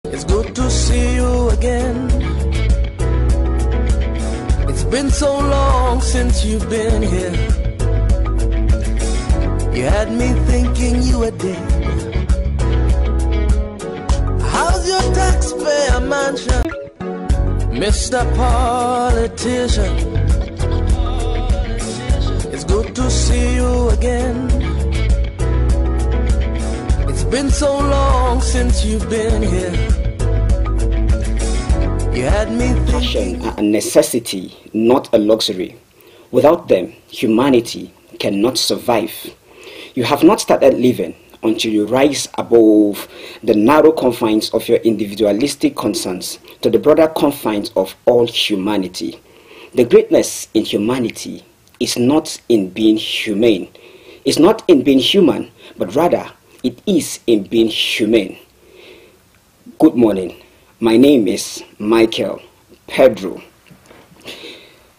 It's good to see you again. It's been so long since you've been here. You had me thinking you were dead. How's your taxpayer mansion, Mr. Politician? It's good to see you again. It's been so long since you've been here. You had me thinking. Passion are a necessity, not a luxury. Without them, humanity cannot survive. You have not started living until you rise above the narrow confines of your individualistic concerns to the broader confines of all humanity. The greatness in humanity is not in being humane. It's not in being human, but rather it is in being humane. Good morning. My name is Michael Pedro.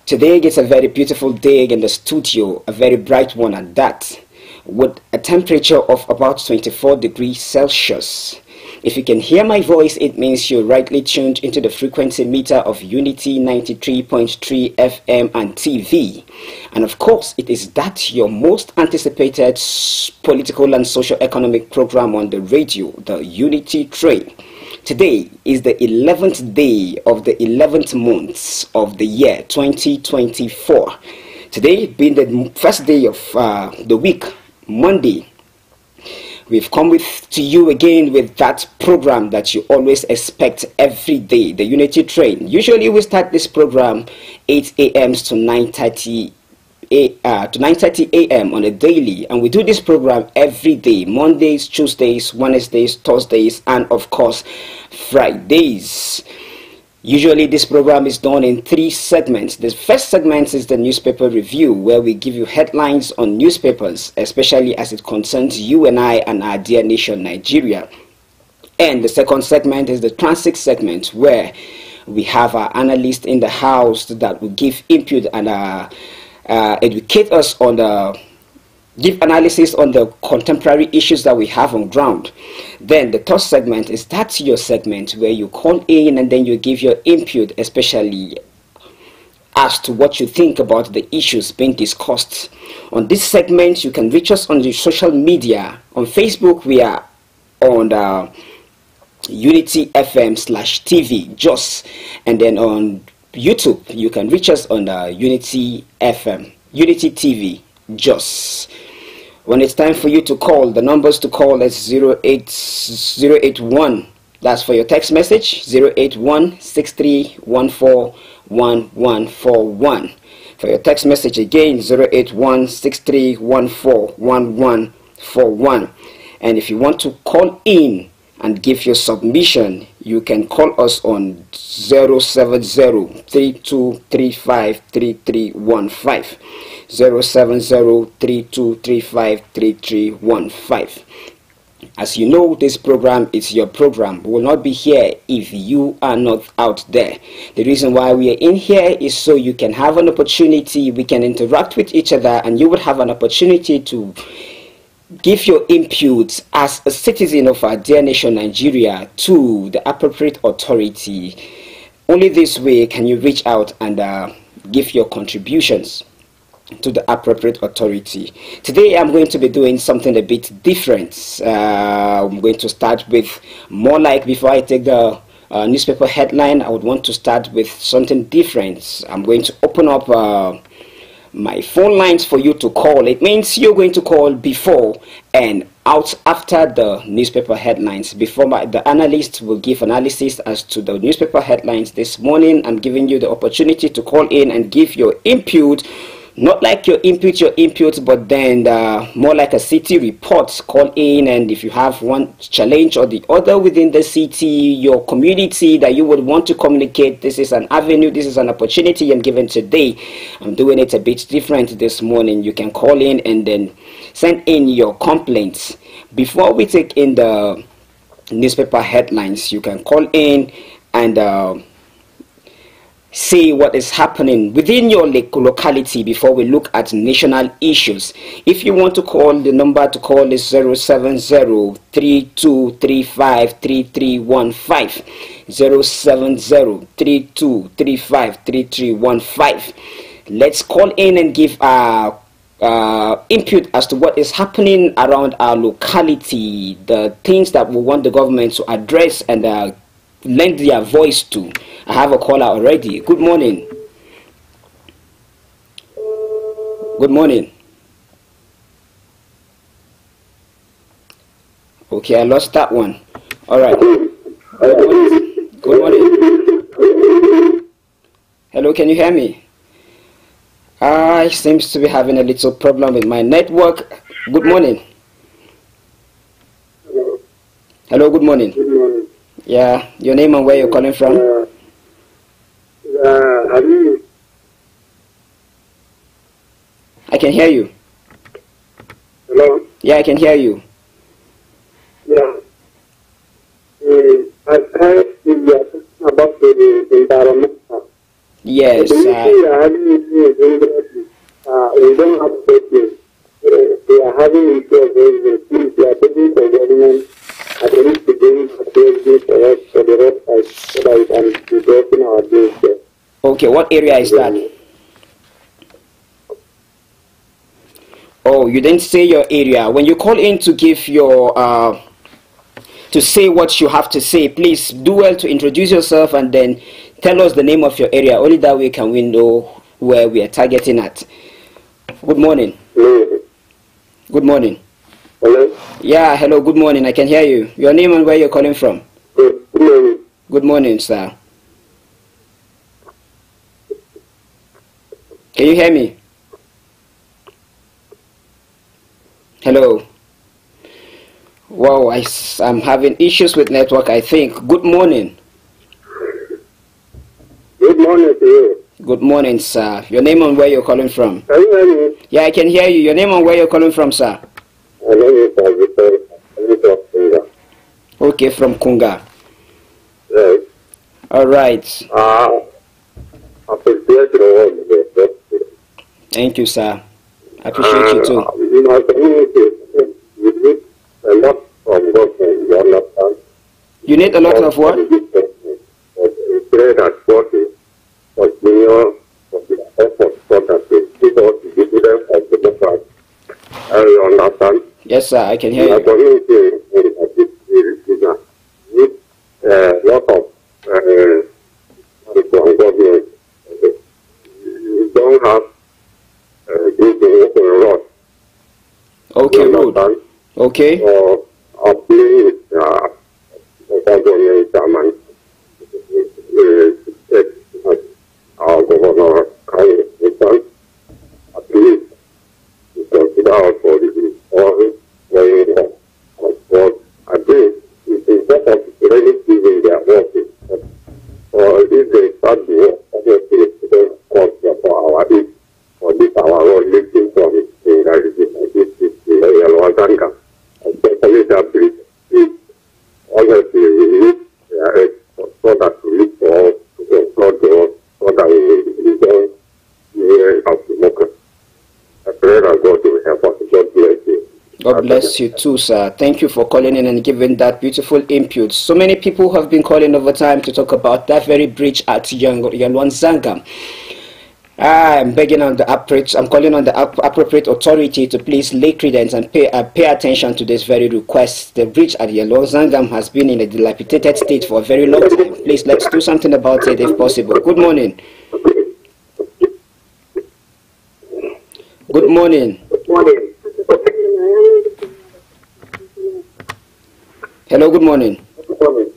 Today is a very beautiful day in the studio, a very bright one at that, with a temperature of about 24 degrees Celsius. If you can hear my voice, it means you're rightly tuned into the frequency meter of Unity 93.3 FM and TV. And of course, it is that your most anticipated political and socio-economic program on the radio, the Unity Train. Today is the 11th day of the 11th month of the year 2024. Today being the first day of the week, Monday. We've come to you again with that program that you always expect every day, the Unity Train. Usually we start this program 8 a.m. to 9:30 a.m. on a daily, and we do this program every day, Mondays, Tuesdays, Wednesdays, Thursdays, and of course Fridays. Usually this program is done in 3 segments. The first segment is the newspaper review, where we give you headlines on newspapers, especially as it concerns you and I and our dear nation Nigeria. And the second segment is the transit segment, where we have our analyst in the house that will give input and educate us on give analysis on the contemporary issues that we have on ground. Then the third segment is that's your segment where you call in and then you give your input, especially as to what you think about the issues being discussed. On this segment, you can reach us on the social media. On Facebook, we are on the Unity FM/TV, JOS, and then on YouTube, you can reach us on the Unity FM, Unity TV, JOS. When it's time for you to call, the numbers to call is 081. That's for your text message, 081-6314-1141. For your text message again, 081-6314-1141. And if you want to call in and give your submission, you can call us on 070-3235-3315. 070-3235-3315. As you know, this program is your program. We will not be here if you are not out there. The reason why we are in here is so you can have an opportunity, we can interact with each other, and you would have an opportunity to give your input as a citizen of our dear nation Nigeria to the appropriate authority. Only this way can you reach out and give your contributions to the appropriate authority. Today I'm going to be doing something a bit different. I'm going to start with more like, before I take the newspaper headline, I would want to start with something different. I'm going to open up my phone lines for you to call. It means you're going to call before and out after the newspaper headlines. Before the analyst will give analysis as to the newspaper headlines this morning, I'm giving you the opportunity to call in and give your input. Not like your input, but then more like a city report. Call in, and if you have one challenge or the other within the city, your community that you would want to communicate, this is an avenue, this is an opportunity I'm given today. I'm doing it a bit different this morning. You can call in and then send in your complaints. Before we take in the newspaper headlines, you can call in and say what is happening within your locality before we look at national issues. If you want to call, the number to call is 070-3235-3315. 070-3235-3315. Let's call in and give our input as to what is happening around our locality, the things that we want the government to address and lend their voice to. I have a caller already. Good morning. Good morning. Okay, I lost that one. All right. Good morning. Good morning. Hello, can you hear me? I seems to be having a little problem with my network. Good morning. Hello, good morning. Good morning. Yeah, your name and where you're calling from? I can hear you. Hello? Yeah, I can hear you. Yeah. I heard you are talking about the environment. Yes. We don't have safety. We are having issues with things we are taking for government. At least to bring safety for us for the roadside so that we can be working our days there. Okay, what area is that? Oh, you didn't say your area. When you call in to give your to say what you have to say, please do well to introduce yourself and then tell us the name of your area. Only that way can we know where we are targeting at. Good morning. Hello. Good morning. Hello? Yeah, hello, good morning. I can hear you. Your name and where you're calling from? Good morning. Good morning, sir. Can you hear me? Hello. Wow, I'm having issues with network, I think. Good morning. Good morning to you. Good morning, sir. Your name and where you're calling from? Can you hear me? Yeah, I can hear you. Your name and where you're calling from, sir? My name is Tafe. Okay, from Kunga. Yes. All right. Appreciate your work. Thank you, sir. I appreciate you too. In our community, we need a lot from government, you understand? You need a lot of what? Trade and sporting, for junior, for the effort, for that they give us the dividend of the democrat. You understand? Yes, sir, I can hear In our you. community, we need a lot of from government. We don't have this open road. Okay, road. Okay. So, our plea is government chairman, our governor, at least to consider us for the going on. But I think it's important to really giving their work. Or if they start the work, obviously it's going to cost for our aid. For this, our road lifting from it, that is the Wasanga. Especially that bridge. Honestly, we need so that we need for us to control the road, so that we don't have to look. I pray that God will help us. God bless you. God bless you too, sir. Thank you for calling in and giving that beautiful input. So many people have been calling over time to talk about that very bridge at Yalwan Zangam. I'm begging on the I'm calling on the appropriate authority to please lay credence and pay attention to this very request. The bridge at Yalwan Zangam has been in a dilapidated state for a very long time. Please, let's do something about it if possible. Good morning. Good morning. Good morning. Hello, good morning. Good morning.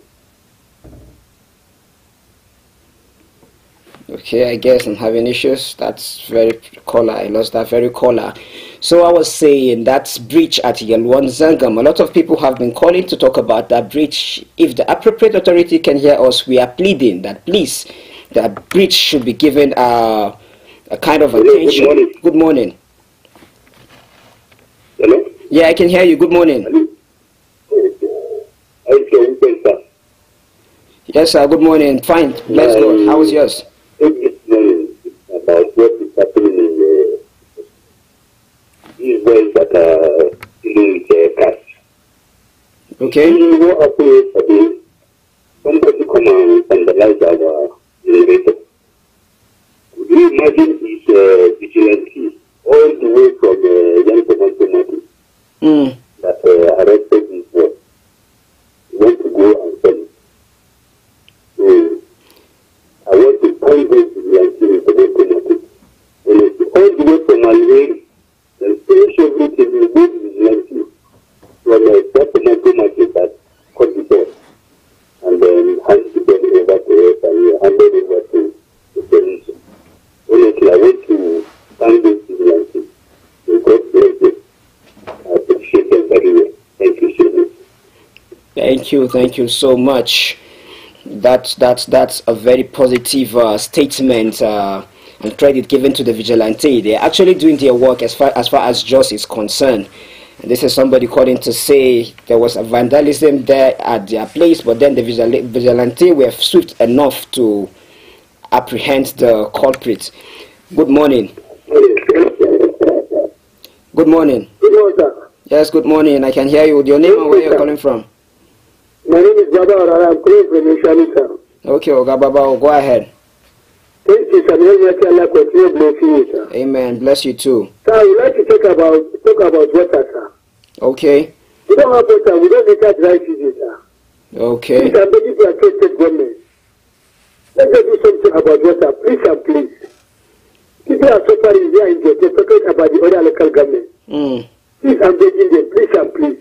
Okay, I guess I'm having issues. That's very caller. I lost that very caller. So I was saying that bridge at Yalwan Zangam, a lot of people have been calling to talk about that bridge. If the appropriate authority can hear us, we are pleading that please, that bridge should be given a kind of attention. Good morning. Good morning. Hello? Yeah, I can hear you. Good morning. Okay, Yes, sir. Good morning. Fine. Bless God. How was yours? Good Okay. What happened? Somebody come and vandalize our elevator. Could you imagine his vigilante all the way from young tomato that arrested his work? He went to go and sell it. So I want to point this vigilante in tomato. When it's all the way from Malay, then finish everything with this vigilante from that tomato market that cut the door. And then hand the them over to us and we handed over to the police. Honestly, I want to thank this vigilante. God bless you. I appreciate them very well. Thank you so much. Thank you so much. That's a very positive statement and credit given to the vigilante. They're actually doing their work as far as justice is concerned. And this is somebody calling to say there was a vandalism there at their place, but then the vigilante were swift enough to apprehend the culprit. Good morning. Good morning. Good morning, sir. Yes, good morning. I can hear you. Your name and where you're calling from? My name is Baba Orara. I'm calling from MISALI, sir. Okay, Oga Baba, go ahead. Thank you, sir. May Allah continue blessing you, sir. Amen. Bless you too. Sir, I would like to talk about water, sir. Okay. We don't have water. We don't get dry season, sir. Okay. Please, I'm begging to our state government. Let's do something about water, please and please. People are suffering here in the talking about the other local government. Please, I'm begging them, please and please.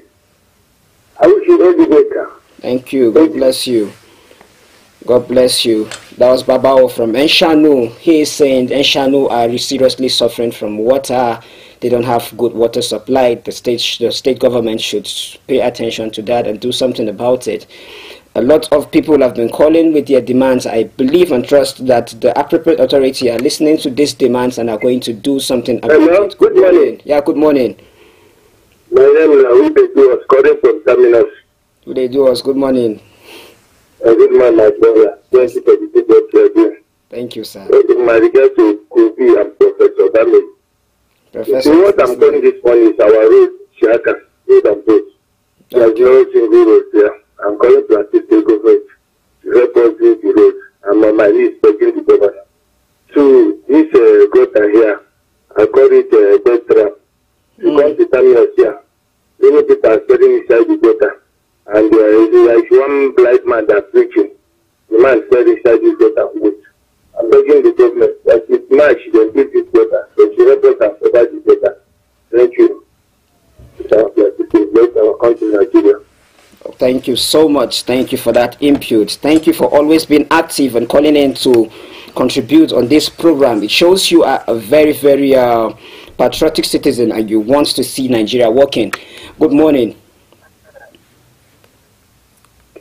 I wish you all the better. Thank you. God bless you. God bless you. That was Babao from Enshanu. He is saying Enshanu are seriously suffering from water. They don't have good water supply. The state government should pay attention to that and do something about it. A lot of people have been calling with their demands. I believe and trust that the appropriate authority are listening to these demands and are going to do something about Hello? it. Good morning. Yeah, good morning. My name is Akwai, calling from Terminus. Who they do us? Good morning. Good morning, my brother. Thank you for the good work you are doing. Thank you, sir. In my regard to Kofi and Professor Dami. Professor, What I'm calling this morning is our road, Shaka, road and boat. There's no single road here. I'm calling to assist the government to help us build the road. I'm on my list begging the governor. So this gutter here, I call it bed trap. You come to Terminus here. Many people are standing inside the gutter. And like one blind man that's preaching. The man standing inside this gutter with. I'm begging the government that it's March, they build this gutter. They should help us and provide the gutter. Thank you. Let our country, Nigeria. Thank you so much. Thank you for that input. Thank you for always being active and calling in to contribute on this program. It shows you are a very, very patriotic citizen and you want to see Nigeria working. Good morning.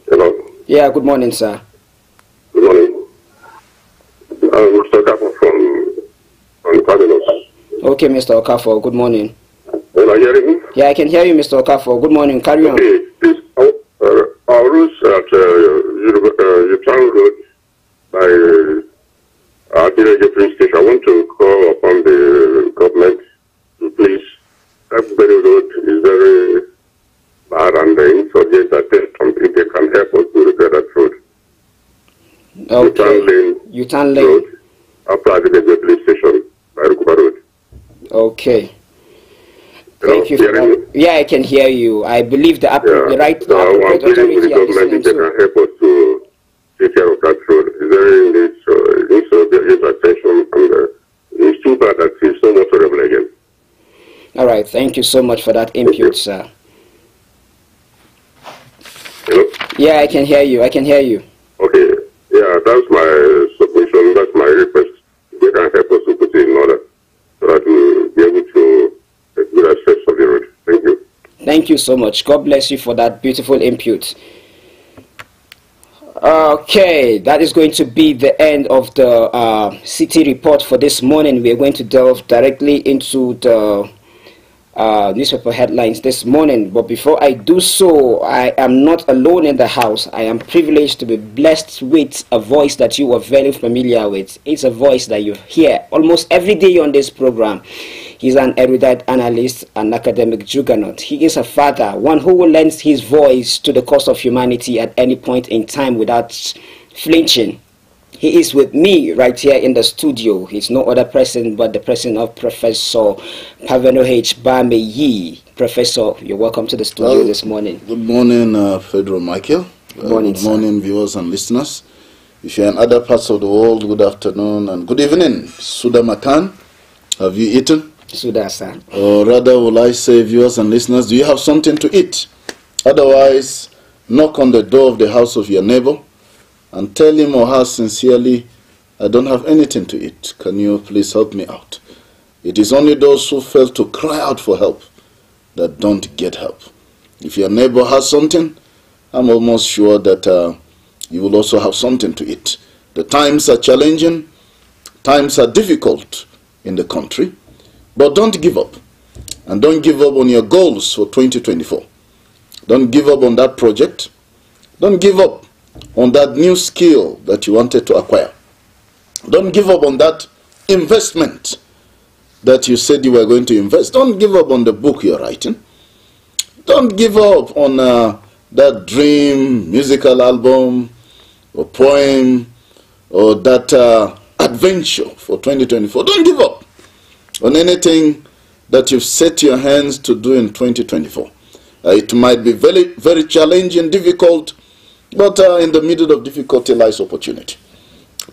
Hello. Yeah, good morning, sir. Good morning. Mr. Okafor from Cardinals. Okay, Mr. Okafor, good morning. Are you hearing me? Yeah, I can hear you, Mr. Okafor. Good morning. Carry on. Okay, please. Our routes at Utown Road by Adiraja Police Station. I want to call upon the government to please. Everybody Road is very bad and the insurgents that if they can help us to repair that road. Okay. Utown Lane. Road after Adiraja Police Station by Rukuba Road. Okay. Hello, Thank you for that. Yeah, I can hear you. I believe the right appropriate authority the government if they can help us to take care of that road. It's very in need, so it needs to get attention, and it's too bad that it's so much horrible again. All right, thank you so much for that input, sir. Hello? Yeah, I can hear you. I can hear you. Okay, yeah, that's my submission, that's my request. They can help us to put it in order so that we'll be able to get good access of the road. Thank you. Thank you so much. God bless you for that beautiful input. Okay, that is going to be the end of the city report for this morning. We are going to delve directly into the newspaper headlines this morning. But before I do so, I am not alone in the house. I am privileged to be blessed with a voice that you are very familiar with. It's a voice that you hear almost every day on this program. He's an erudite analyst, an academic juggernaut. He is a father, one who lends his voice to the cause of humanity at any point in time without flinching. He is with me right here in the studio. He's no other person but the person of Professor Paveno H. Bameyi. Professor, you're welcome to the studio this morning. Good morning, Federal Michael. Good morning, good morning, viewers and listeners. If you're in other parts of the world, good afternoon and good evening. Suda Makan, have you eaten? Suda, sir. Or rather, will I say, viewers and listeners, do you have something to eat? Otherwise, knock on the door of the house of your neighbor and tell him or her sincerely, I don't have anything to eat. Can you please help me out? It is only those who fail to cry out for help that don't get help. If your neighbor has something, I'm almost sure that you will also have something to eat. The times are challenging, times are difficult in the country, but don't give up. And don't give up on your goals for 2024. Don't give up on that project. Don't give up on that new skill that you wanted to acquire. Don't give up on that investment that you said you were going to invest. Don't give up on the book you're writing. Don't give up on that dream musical album or poem or that adventure for 2024. Don't give up on anything that you've set your hands to do in 2024. It might be very, very challenging, difficult, but in the middle of difficulty lies opportunity.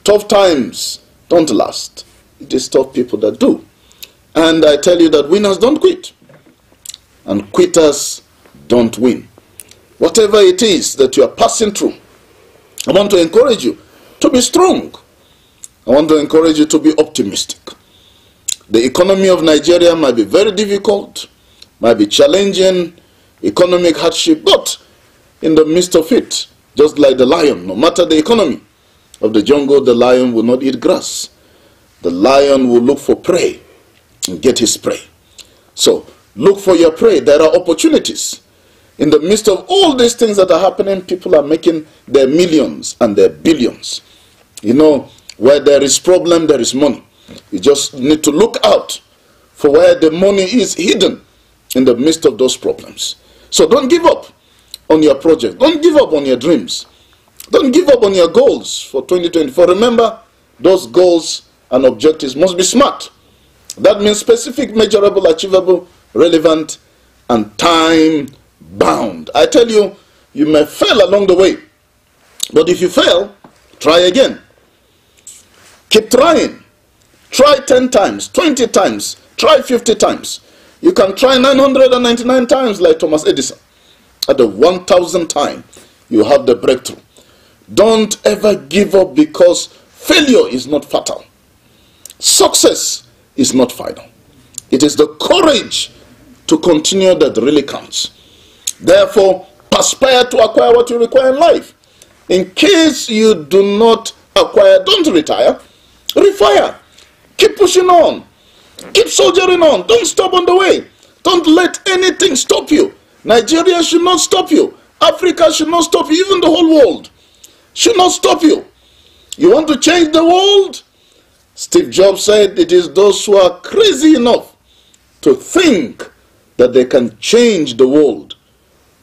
Tough times don't last. It is tough people that do. And I tell you that winners don't quit. And quitters don't win. Whatever it is that you are passing through, I want to encourage you to be strong. I want to encourage you to be optimistic. The economy of Nigeria might be very difficult, might be challenging, economic hardship, but in the midst of it, just like the lion, no matter the economy of the jungle, the lion will not eat grass. The lion will look for prey and get his prey. So look for your prey. There are opportunities. In the midst of all these things that are happening, people are making their millions and their billions. You know, where there is problem, there is money. You just need to look out for where the money is hidden in the midst of those problems. So don't give up on your project. Don't give up on your dreams. Don't give up on your goals for 2024. Remember, those goals and objectives must be SMART. That means specific, measurable, achievable, relevant, and time-bound. I tell you, you may fail along the way. But if you fail, try again. Keep trying. Try 10 times, 20 times, try 50 times. You can try 999 times like Thomas Edison. At the 1000th time, you have the breakthrough. Don't ever give up because failure is not fatal. Success is not final. It is the courage to continue that really counts. Therefore, aspire to acquire what you require in life. In case you do not acquire, don't retire. Refire. Keep pushing on. Keep soldiering on. Don't stop on the way. Don't let anything stop you. Nigeria should not stop you. Africa should not stop you. Even the whole world should not stop you. You want to change the world? Steve Jobs said it is those who are crazy enough to think that they can change the world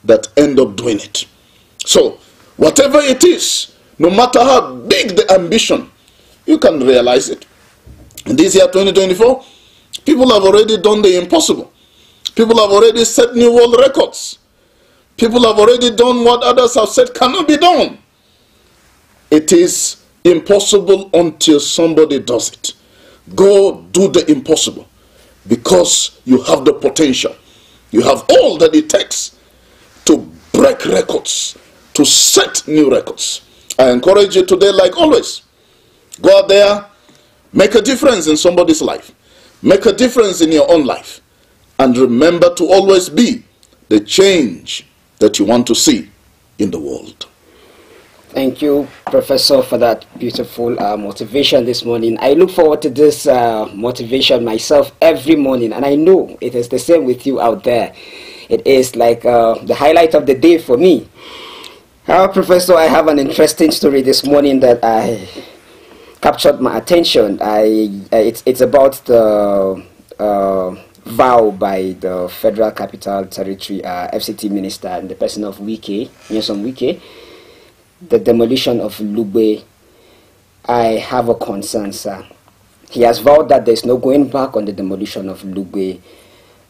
that end up doing it. So, whatever it is, no matter how big the ambition, you can realize it. In this year 2024, people have already done the impossible. People have already set new world records. People have already done what others have said cannot be done. It is impossible until somebody does it. Go do the impossible because you have the potential. You have all that it takes to break records, to set new records. I encourage you today, like always, go out there, make a difference in somebody's life. Make a difference in your own life. And remember to always be the change that you want to see in the world. Thank you, Professor, for that beautiful motivation this morning. I look forward to this motivation myself every morning, and I know it is the same with you out there. It is like the highlight of the day for me. Professor, I have an interesting story this morning that I captured my attention. It's about the vow by the Federal Capital Territory FCT Minister and the person of Wike, Nyesom Wike, the demolition of Lugbe, I have a concern, sir. He has vowed that there's no going back on the demolition of Lugbe.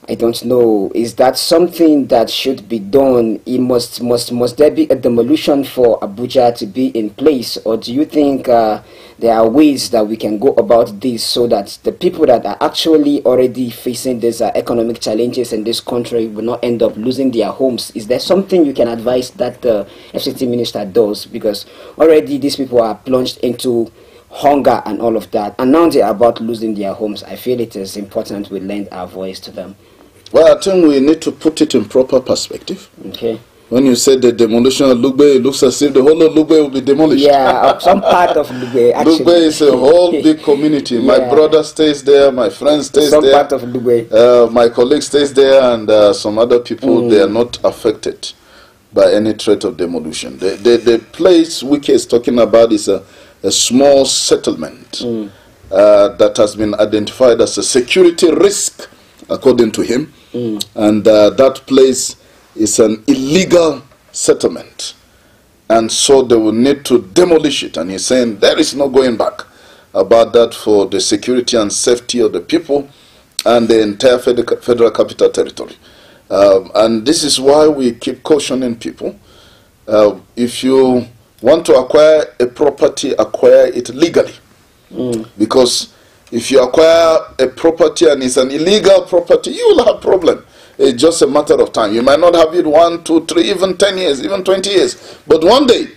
I don't know. Is that something that should be done? Must there be a demolition for Abuja to be in place, or do you think there are ways that we can go about this so that the people that are actually already facing these economic challenges in this country will not end up losing their homes? Is there something you can advise that the FCT minister does? Because already these people are plunged into hunger and all of that, and now they are about losing their homes. I feel it is important we lend our voice to them. Well, I think we need to put it in proper perspective. Okay. When you say the demolition of Lugbe, it looks as if the whole of Lugbe will be demolished. Yeah, some part of Lugbe, actually. Lugbe is a whole big community. Yeah. My brother stays there, my friend stays there. Some part of Lugbe. My colleague stays there, and some other people, they are not affected by any threat of demolition. The place Wike is talking about is a small settlement that has been identified as a security risk, according to him. And that place is an illegal settlement, and so they will need to demolish it. And he's saying there is no going back about that for the security and safety of the people and the entire Federal Capital Territory. And this is why we keep cautioning people. If you want to acquire a property, acquire it legally. Because if you acquire a property and it's an illegal property, you will have a problem. It's just a matter of time. You might not have it 1, 2, 3, even 10 years, even 20 years. But one day,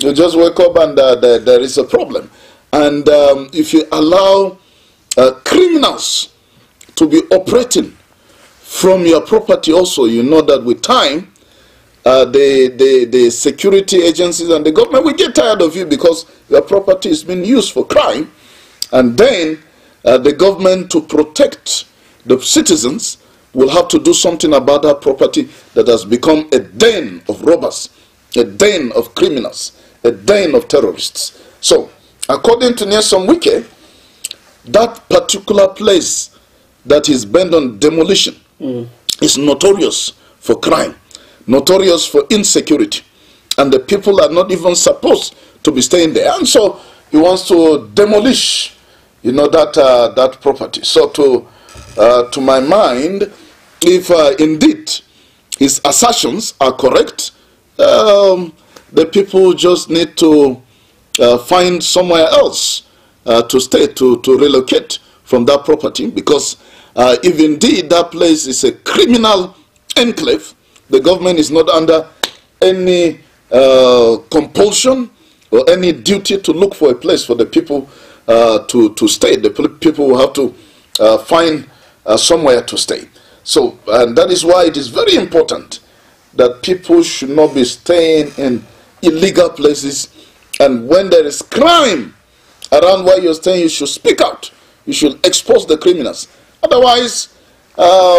you just wake up and there is a problem. And if you allow criminals to be operating from your property also, you know that with time, the security agencies and the government will get tired of you because your property is being used for crime. And then the government, to protect the citizens, will have to do something about that property that has become a den of robbers, a den of criminals, a den of terrorists. So, according to Nyesom Wike, that particular place that is bent on demolition is notorious for crime, notorious for insecurity, and the people are not even supposed to be staying there. And so he wants to demolish, you know, that property. So to my mind, if indeed his assertions are correct, the people just need to find somewhere else to stay, to relocate from that property, because if indeed that place is a criminal enclave, the government is not under any compulsion or any duty to look for a place for the people to stay. The people will have to find somewhere to stay. So, and that is why it is very important that people should not be staying in illegal places. And when there is crime around where you're staying, you should speak out. You should expose the criminals. Otherwise,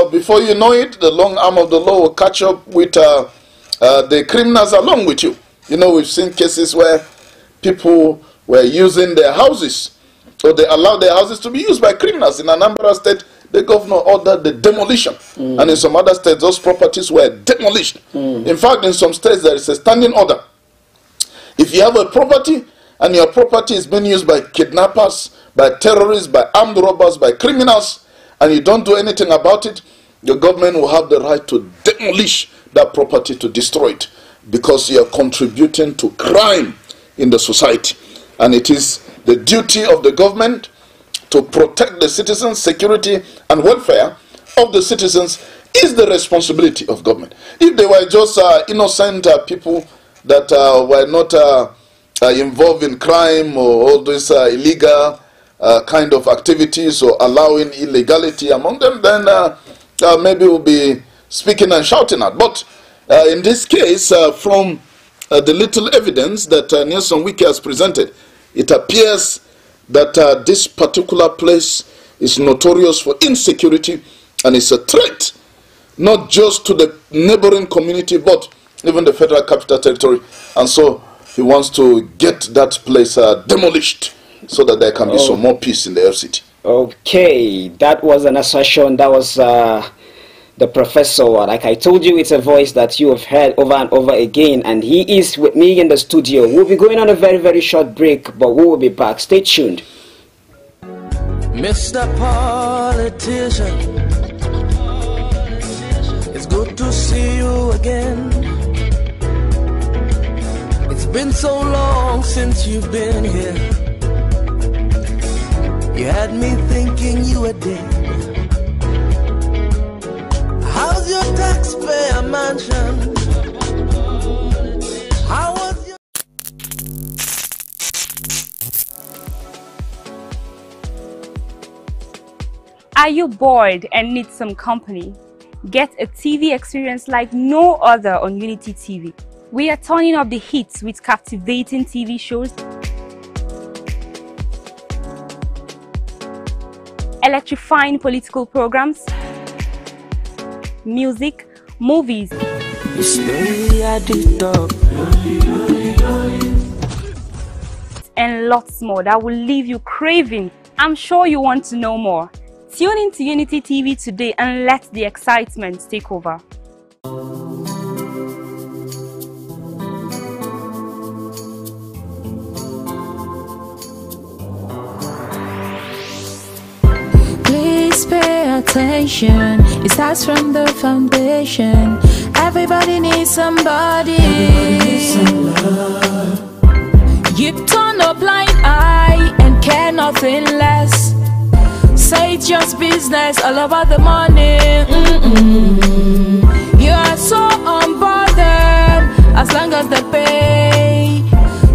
before you know it, the long arm of the law will catch up with the criminals along with you. You know, we've seen cases where people were using their houses, or they allowed their houses to be used by criminals. In Anambra State, the governor ordered the demolition. And in some other states, those properties were demolished. In fact, in some states, there is a standing order. If you have a property, and your property is being used by kidnappers, by terrorists, by armed robbers, by criminals, and you don't do anything about it, the government will have the right to demolish that property, to destroy it, because you are contributing to crime in the society. And it is the duty of the government to protect the citizens' security and welfare of the citizens is the responsibility of government. If they were just innocent people that were not involved in crime or all these illegal kind of activities, or allowing illegality among them, then maybe we'll be speaking and shouting at. But in this case, from the little evidence that Nyesom Wike has presented, it appears that this particular place is notorious for insecurity, and it's a threat not just to the neighboring community but even the Federal Capital Territory. And so he wants to get that place demolished so that there can be some more peace in the FCT. Okay, that was an assertion. That was the professor. Like I told you, it's a voice that you have heard over and over again, and he is with me in the studio. We'll be going on a very, very short break, but we will be back. Stay tuned. Mr. Politician, it's good to see you again. It's been so long since you've been here. You had me thinking you were dead. How's your taxpayer mansion? How was your... Are you bored and need some company? Get a TV experience like no other on Unity TV. We are turning up the hits with captivating TV shows, electrifying political programs, music, movies, and lots more that will leave you craving. I'm sure you want to know more. Tune into Unity TV today and let the excitement take over. Please pay attention. It starts from the foundation. Everybody needs somebody. You turn a blind eye and care nothing less. Say it's just business, all about the money. You are so unbothered as long as they pay.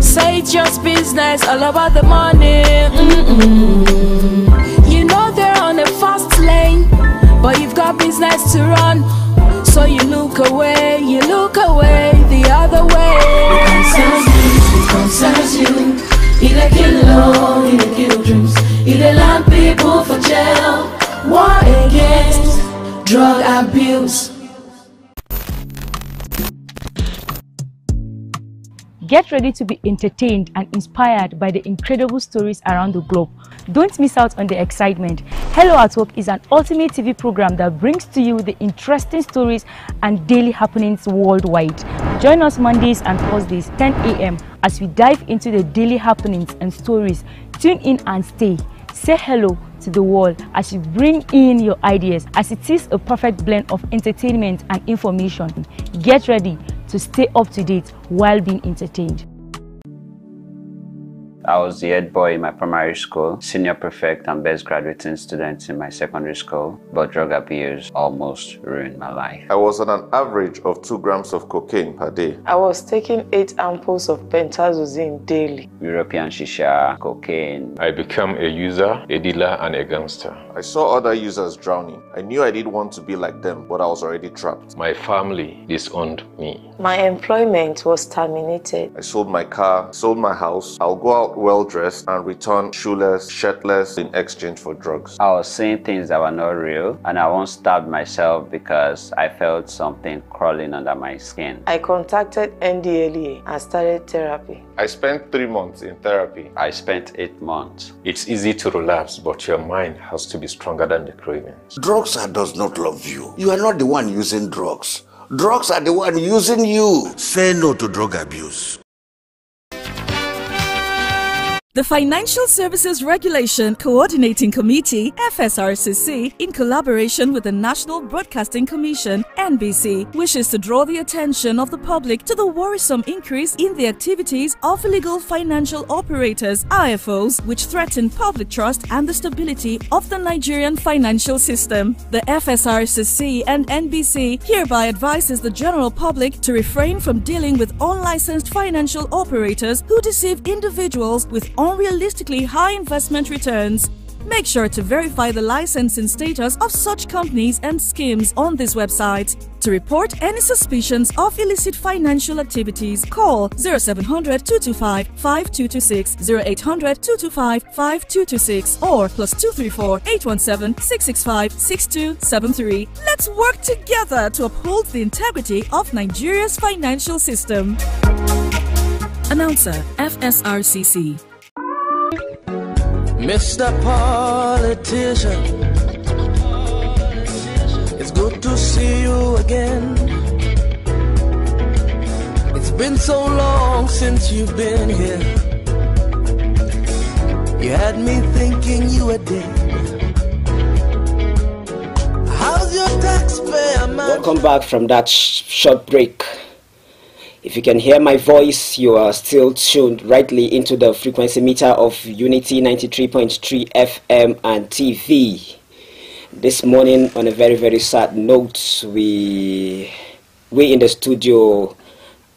Say it's just business, all about the money. You know they're on a fast lane, but you've got business to run. So you look away the other way. It concerns you. It a kill love, it a kill dreams. It a land people for jail. War against drug abuse. Get ready to be entertained and inspired by the incredible stories around the globe. Don't miss out on the excitement. Hello at Work is an ultimate TV program that brings to you the interesting stories and daily happenings worldwide. Join us Mondays and Thursdays, 10 a.m. as we dive into the daily happenings and stories. Tune in and stay. Say hello to the world as you bring in your ideas, as it is a perfect blend of entertainment and information. Get ready to stay up to date while being entertained. I was the head boy in my primary school, senior prefect and best graduating student in my secondary school, but drug abuse almost ruined my life. I was on an average of 2 grams of cocaine per day. I was taking 8 ampoules of pentazosine daily. European shisha, cocaine. I became a user, a dealer, and a gangster. I saw other users drowning. I knew I didn't want to be like them, but I was already trapped. My family disowned me. My employment was terminated. I sold my car, sold my house. I'll go out well-dressed and return shoeless, shirtless in exchange for drugs. I was saying things that were not real, and I once stabbed myself because I felt something crawling under my skin. I contacted NDLEA and started therapy. I spent 3 months in therapy. I spent 8 months. It's easy to relapse, but your mind has to be stronger than the cravings. Drugs does not love you. You are not the one using drugs. Drugs are the one using you. Say no to drug abuse. The Financial Services Regulation Coordinating Committee, FSRCC, in collaboration with the National Broadcasting Commission, NBC, wishes to draw the attention of the public to the worrisome increase in the activities of illegal financial operators, IFOs, which threaten public trust and the stability of the Nigerian financial system. The FSRCC and NBC hereby advises the general public to refrain from dealing with unlicensed financial operators who deceive individuals with unrealistically high investment returns. Make sure to verify the licensing status of such companies and schemes on this website. To report any suspicions of illicit financial activities, call 0700 225 5226, 0800 225 5226, or +234 817 665 6273. Let's work together to uphold the integrity of Nigeria's financial system. Announcer, FSRCC. Mr. Politician, it's good to see you again. It's been so long since you've been here. You had me thinking you were dead. How's your taxpayer man? Welcome back from that short break. If you can hear my voice, you are still tuned rightly into the frequency meter of Unity 93.3 FM and TV. This morning, on a very, very sad note, we in the studio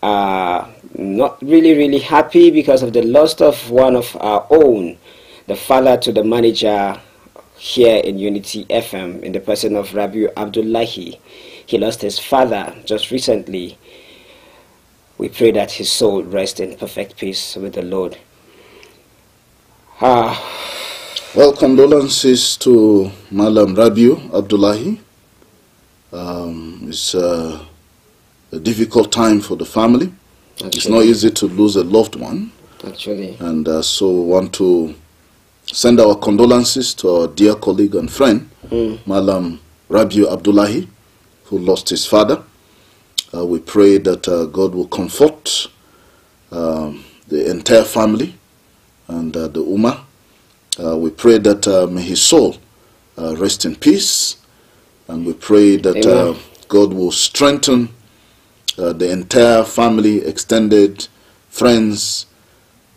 are not really happy because of the loss of one of our own, the father to the manager here in Unity FM, in the person of Rabiu Abdullahi. He lost his father just recently. We pray that his soul rest in perfect peace with the Lord. Well, condolences to Malam Rabiu Abdullahi. It's a difficult time for the family. Actually, it's not easy to lose a loved one. Actually. And so we want to send our condolences to our dear colleague and friend, Malam Rabiu Abdullahi, who lost his father. We pray that God will comfort the entire family and the Ummah. We pray that may his soul rest in peace, and we pray that God will strengthen the entire family, extended friends,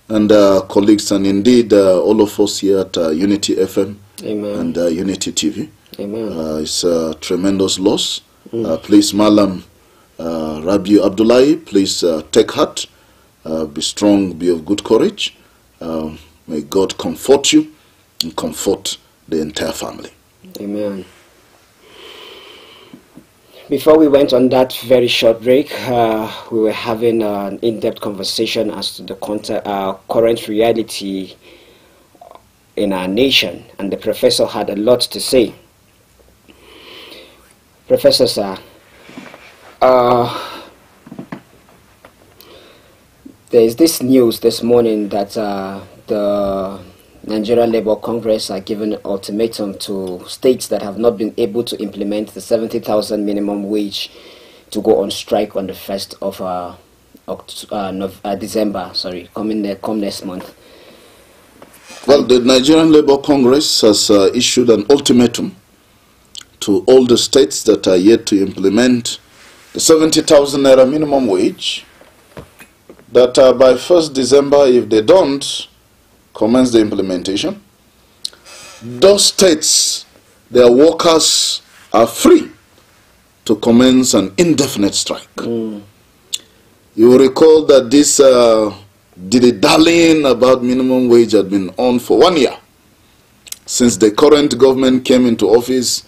and colleagues, and indeed all of us here at Unity FM and Unity TV. It's a tremendous loss. Please, Malam Rabiu Abdullahi, please take heart, be strong, be of good courage. May God comfort you and comfort the entire family. Amen. Before we went on that very short break, we were having an in-depth conversation as to the current reality in our nation, and the professor had a lot to say. Professor, sir, there is this news this morning that the Nigerian Labour Congress are giving an ultimatum to states that have not been able to implement the 70,000 minimum wage to go on strike on the 1st of December, come next month. Well, the Nigerian Labour Congress has issued an ultimatum to all the states that are yet to implement the 70,000 naira minimum wage, that by 1st December, if they don't commence the implementation, those states, their workers are free to commence an indefinite strike. You will recall that this dilly-dallying about minimum wage had been on for 1 year. Since the current government came into office,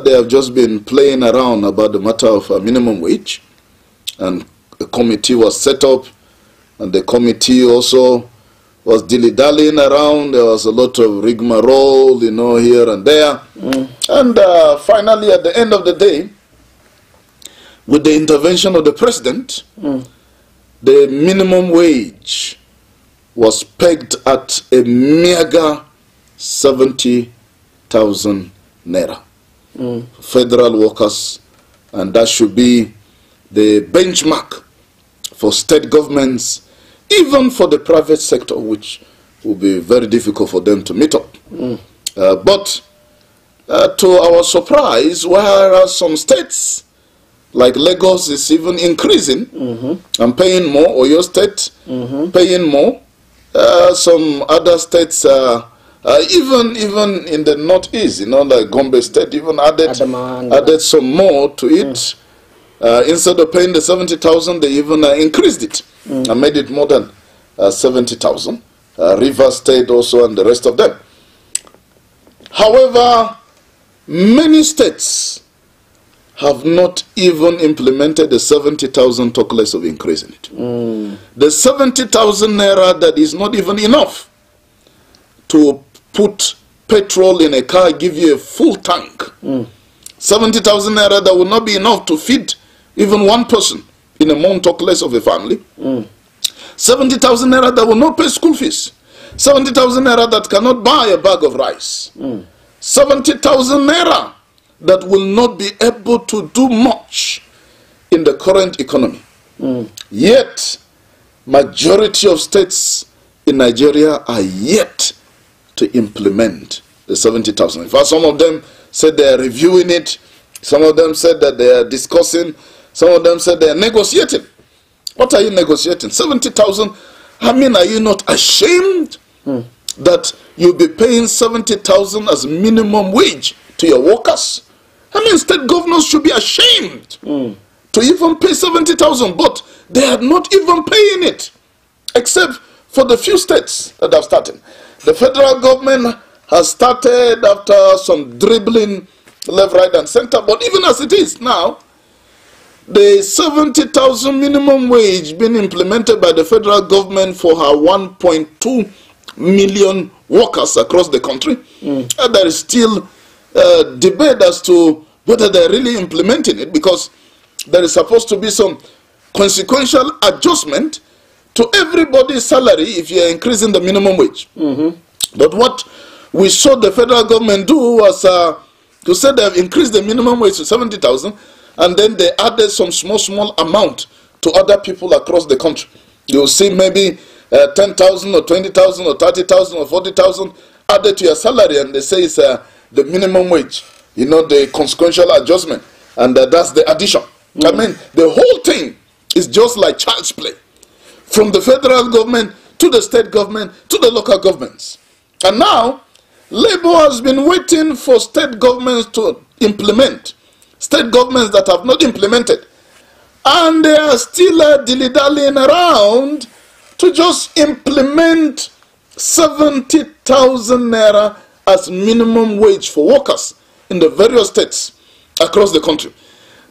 they have just been playing around about the matter of minimum wage, and a committee was set up, and the committee also was dilly-dallying around. There was a lot of rigmarole, here and there. And finally, at the end of the day, with the intervention of the president, the minimum wage was pegged at a meager 70,000 naira. Federal workers, and that should be the benchmark for state governments, even for the private sector, which will be very difficult for them to meet up. But to our surprise, whereas some states like Lagos is even increasing and paying more, or your state paying more, some other states even in the northeast, like Gombe State, even added some more to it. Instead of paying the 70,000, they even increased it and made it more than 70,000. Rivers State also, and the rest of them. However, many states have not even implemented the 70,000, talk less of increasing it. The 70,000 naira that is not even enough to put petrol in a car, give you a full tank. 70,000 naira that will not be enough to feed even one person in a month, talk less of a family. 70,000 naira that will not pay school fees. 70,000 naira that cannot buy a bag of rice. 70,000 naira that will not be able to do much in the current economy. Yet, majority of states in Nigeria are yet to implement the 70,000. In fact, some of them said they are reviewing it. Some of them said that they are discussing. Some of them said they are negotiating. What are you negotiating? 70,000? I mean, are you not ashamed that you'll be paying 70,000 as minimum wage to your workers? I mean, state governors should be ashamed to even pay 70,000, but they are not even paying it, except for the few states that have started. The federal government has started after some dribbling left, right, and center, but even as it is now, the 70,000 minimum wage being implemented by the federal government for her 1.2 million workers across the country, and there is still debate as to whether they're really implementing it, because there is supposed to be some consequential adjustment to everybody's salary if you're increasing the minimum wage. But what we saw the federal government do was to say they've increased the minimum wage to 70,000, and then they added some small amount to other people across the country. You'll see maybe 10,000 or 20,000 or 30,000 or 40,000 added to your salary, and they say it's the minimum wage, you know, the consequential adjustment, and that's the addition. I mean, the whole thing is just like child's play, from the federal government to the state government to the local governments. And now, Labour has been waiting for state governments to implement, state governments that have not implemented, and they are still dilly-dallying around to just implement 70,000 naira as minimum wage for workers in the various states across the country.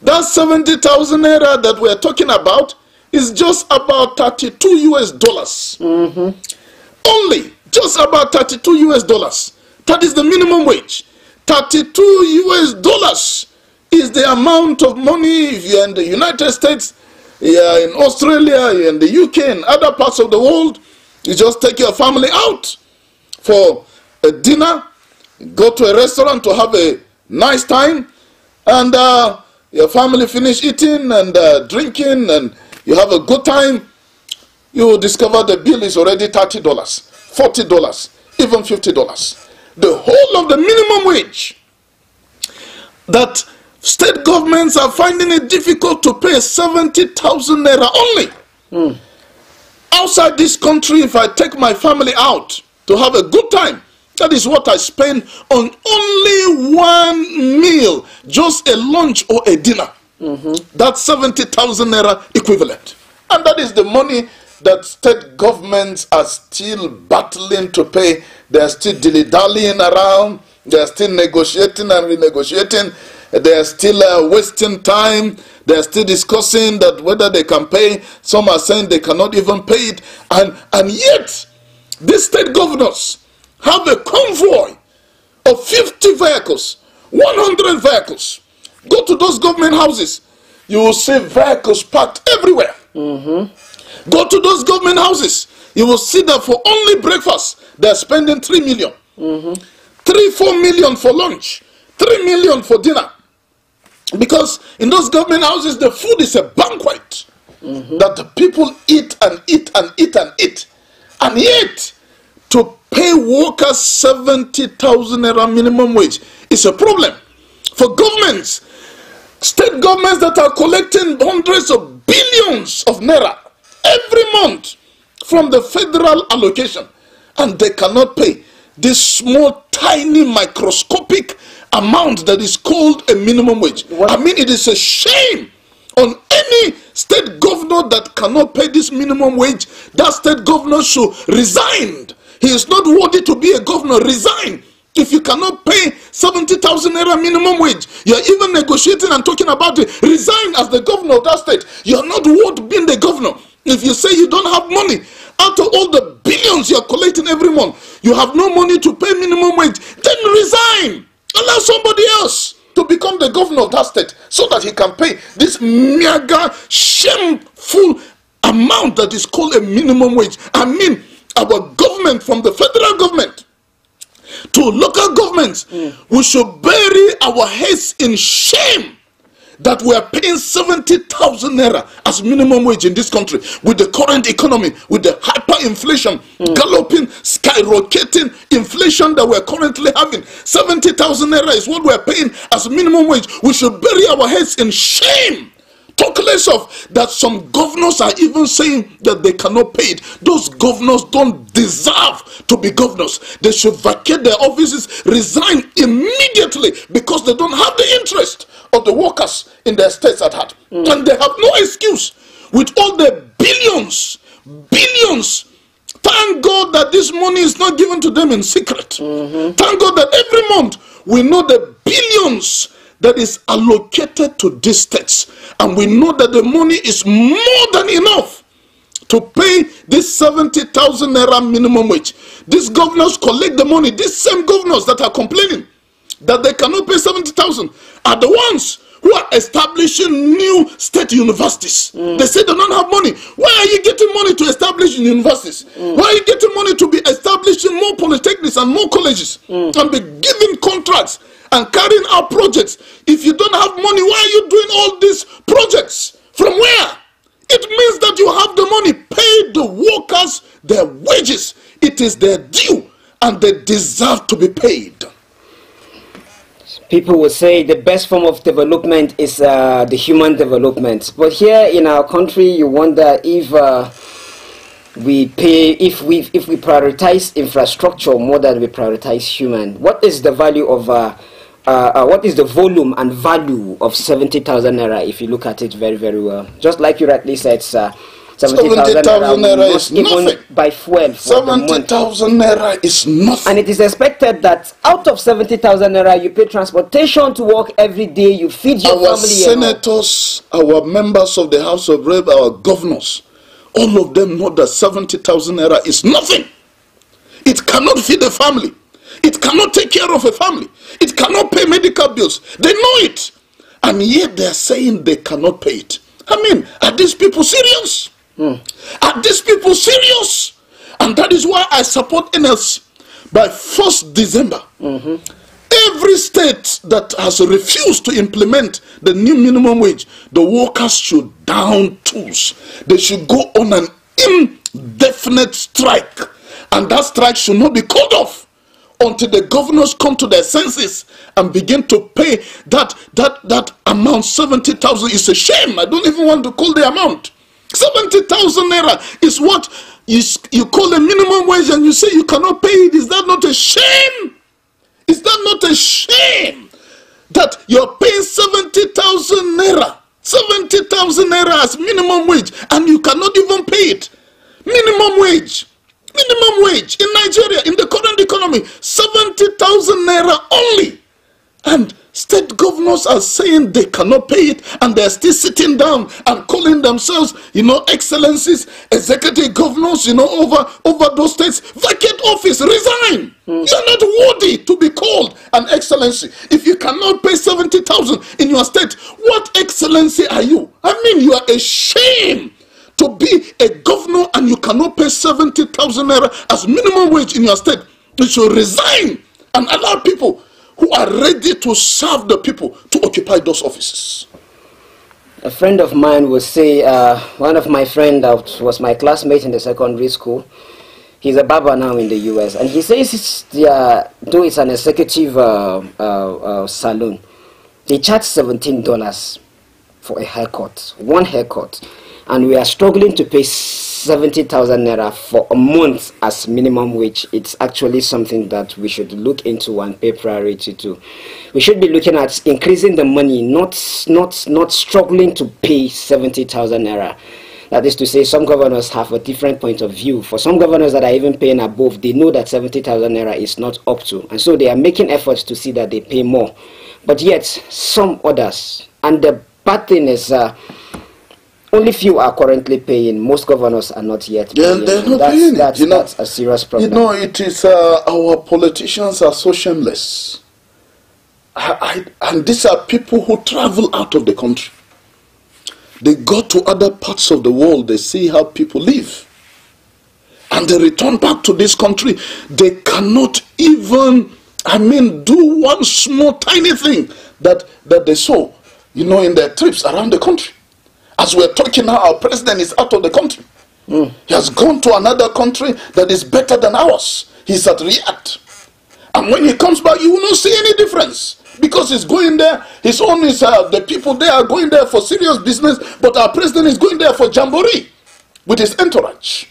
That 70,000 naira that we are talking about is just about $32 US. Only just about $32 US. That is the minimum wage. $32 US is the amount of money if you're in the United States, you're in Australia, you're in the UK, and other parts of the world. You just take your family out for a dinner, go to a restaurant to have a nice time, and your family finish eating and drinking, and you have a good time. You will discover the bill is already $30, $40, even $50. The whole of the minimum wage that state governments are finding it difficult to pay 70,000 naira only. Outside this country, if I take my family out to have a good time, that is what I spend on only one meal, just a lunch or a dinner. That's 70,000 naira equivalent. And that is the money that state governments are still battling to pay. They are still dilly-dallying around. They are still negotiating and renegotiating. They are still wasting time. They are still discussing that whether they can pay. Some are saying they cannot even pay it. And yet, these state governors have a convoy of 50 vehicles, 100 vehicles. Go to those government houses. You will see vehicles parked everywhere. Go to those government houses. You will see that for only breakfast, they are spending 3 million. 3-4 million for lunch. 3 million for dinner. Because in those government houses, the food is a banquet that the people eat and eat and eat and eat. And yet, to pay workers 70,000 naira minimum wage is a problem. For governments, state governments that are collecting hundreds of billions of naira every month from the federal allocation, and they cannot pay this small, tiny, microscopic amount that is called a minimum wage. I mean, it is a shame on any state governor that cannot pay this minimum wage. That state governor should resign. He is not worthy to be a governor. Resign. If you cannot pay 70,000 naira minimum wage, you are even negotiating and talking about it. Resign as the governor of that state. You are not worth being the governor. If you say you don't have money, out of all the billions you are collecting every month, you have no money to pay minimum wage, then resign. Allow somebody else to become the governor of that state so that he can pay this mega shameful amount that is called a minimum wage. I mean, our government, from the federal government to local governments, we should bury our heads in shame that we are paying 70,000 naira as minimum wage in this country with the current economy, with the hyperinflation, galloping, skyrocketing inflation that we're currently having. 70,000 naira is what we're paying as minimum wage. We should bury our heads in shame. Talk less of that some governors are even saying that they cannot pay it. Those governors don't deserve to be governors. They should vacate their offices, resign immediately, because they don't have the interest of the workers in their states at heart. And they have no excuse with all the billions. Thank God that this money is not given to them in secret. Thank God that every month we know the billions that is allocated to these states, and we know that the money is more than enough to pay this 70,000 naira minimum wage. These governors collect the money. These same governors that are complaining that they cannot pay 70,000 are the ones who are establishing new state universities. They say they don't have money. Why are you getting money to establish universities? Why are you getting money to be establishing more polytechnics and more colleges and be giving contracts and carrying out projects? If you don't have money, why are you doing all these projects? From where? It means that you have the money. Pay the workers their wages. It is their due, and they deserve to be paid. People will say the best form of development is the human development. But here in our country, you wonder if we prioritize infrastructure more than we prioritize human. What is the value of what is the volume and value of 70,000 naira if you look at it very, very well? Just like you rightly said, sir, 70,000 naira is nothing. By fuel 70,000 naira is nothing. And it is expected that out of 70,000 naira, you pay transportation to work every day, you feed your family. Our senators, our members of the House of Rep, our governors, all of them know that 70,000 naira is nothing. It cannot feed a family. It cannot take care of a family. It cannot pay medical bills. They know it. And yet they are saying they cannot pay it. I mean, are these people serious? Are these people serious? And that is why I support NLC. By 1st December, every state that has refused to implement the new minimum wage, the workers should down tools. They should go on an indefinite strike. And that strike should not be called off until the governors come to their senses and begin to pay that amount. 70,000 is a shame. I don't even want to call the amount. 70,000 naira is what you call the minimum wage, and you say you cannot pay it. Is that not a shame? Is that not a shame that you're paying 70,000 naira? 70,000 naira as minimum wage, and you cannot even pay it. Minimum wage. Minimum wage in Nigeria, in the current economy, 70,000 naira only. And state governors are saying they cannot pay it, and they're still sitting down and calling themselves, excellencies, executive governors, over those states. Vacate office, resign. You're not worthy to be called an excellency. If you cannot pay 70,000 in your state, what excellency are you? I mean, you are ashamed to be a governor and you cannot pay 70,000 naira as minimum wage in your state. You should resign and allow people who are ready to serve the people to occupy those offices. A friend of mine will say, one of my friends that was my classmate in the secondary school, he's a barber now in the US, and he says though it's an executive salon, they charge $17 for a haircut, one haircut. And we are struggling to pay 70,000 naira for a month as minimum wage. It's actually something that we should look into and pay priority to. We should be looking at increasing the money, not struggling to pay 70,000 naira. That is to say, some governors have a different point of view. For some governors that are even paying above, they know that 70,000 naira is not up to. And so they are making efforts to see that they pay more. But yet, some others, and the bad thing is, only few are currently paying. Most governors are not yet paying. They're not paying it. That's a serious problem. It is our politicians are so shameless. And these are people who travel out of the country. They go to other parts of the world. They see how people live. and they return back to this country, they cannot even, do one small tiny thing that they saw, in their trips around the country. As we're talking now, our president is out of the country. He has gone to another country that is better than ours. He's at Riyadh. And when he comes back, you will not see any difference. Because he's going there, his own is, the people there are going there for serious business, but our president is going there for jamboree with his entourage.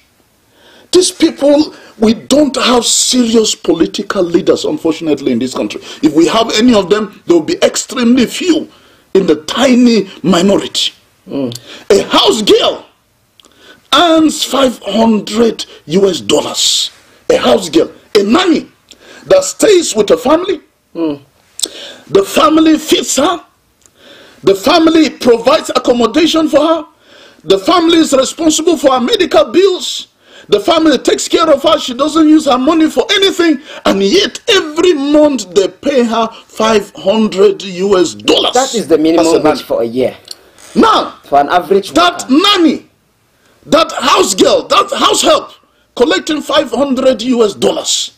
These people, we don't have serious political leaders, unfortunately, in this country. If we have any of them, there will be extremely few in the tiny minority. A house girl earns $500 US. A house girl, a nanny that stays with a family. The family feeds her. The family provides accommodation for her. The family is responsible for her medical bills. The family takes care of her. She doesn't use her money for anything. And yet every month they pay her $500 US. That is the minimum wage for a year. Now, for an average that nanny, that house girl, that house help, collecting $500 US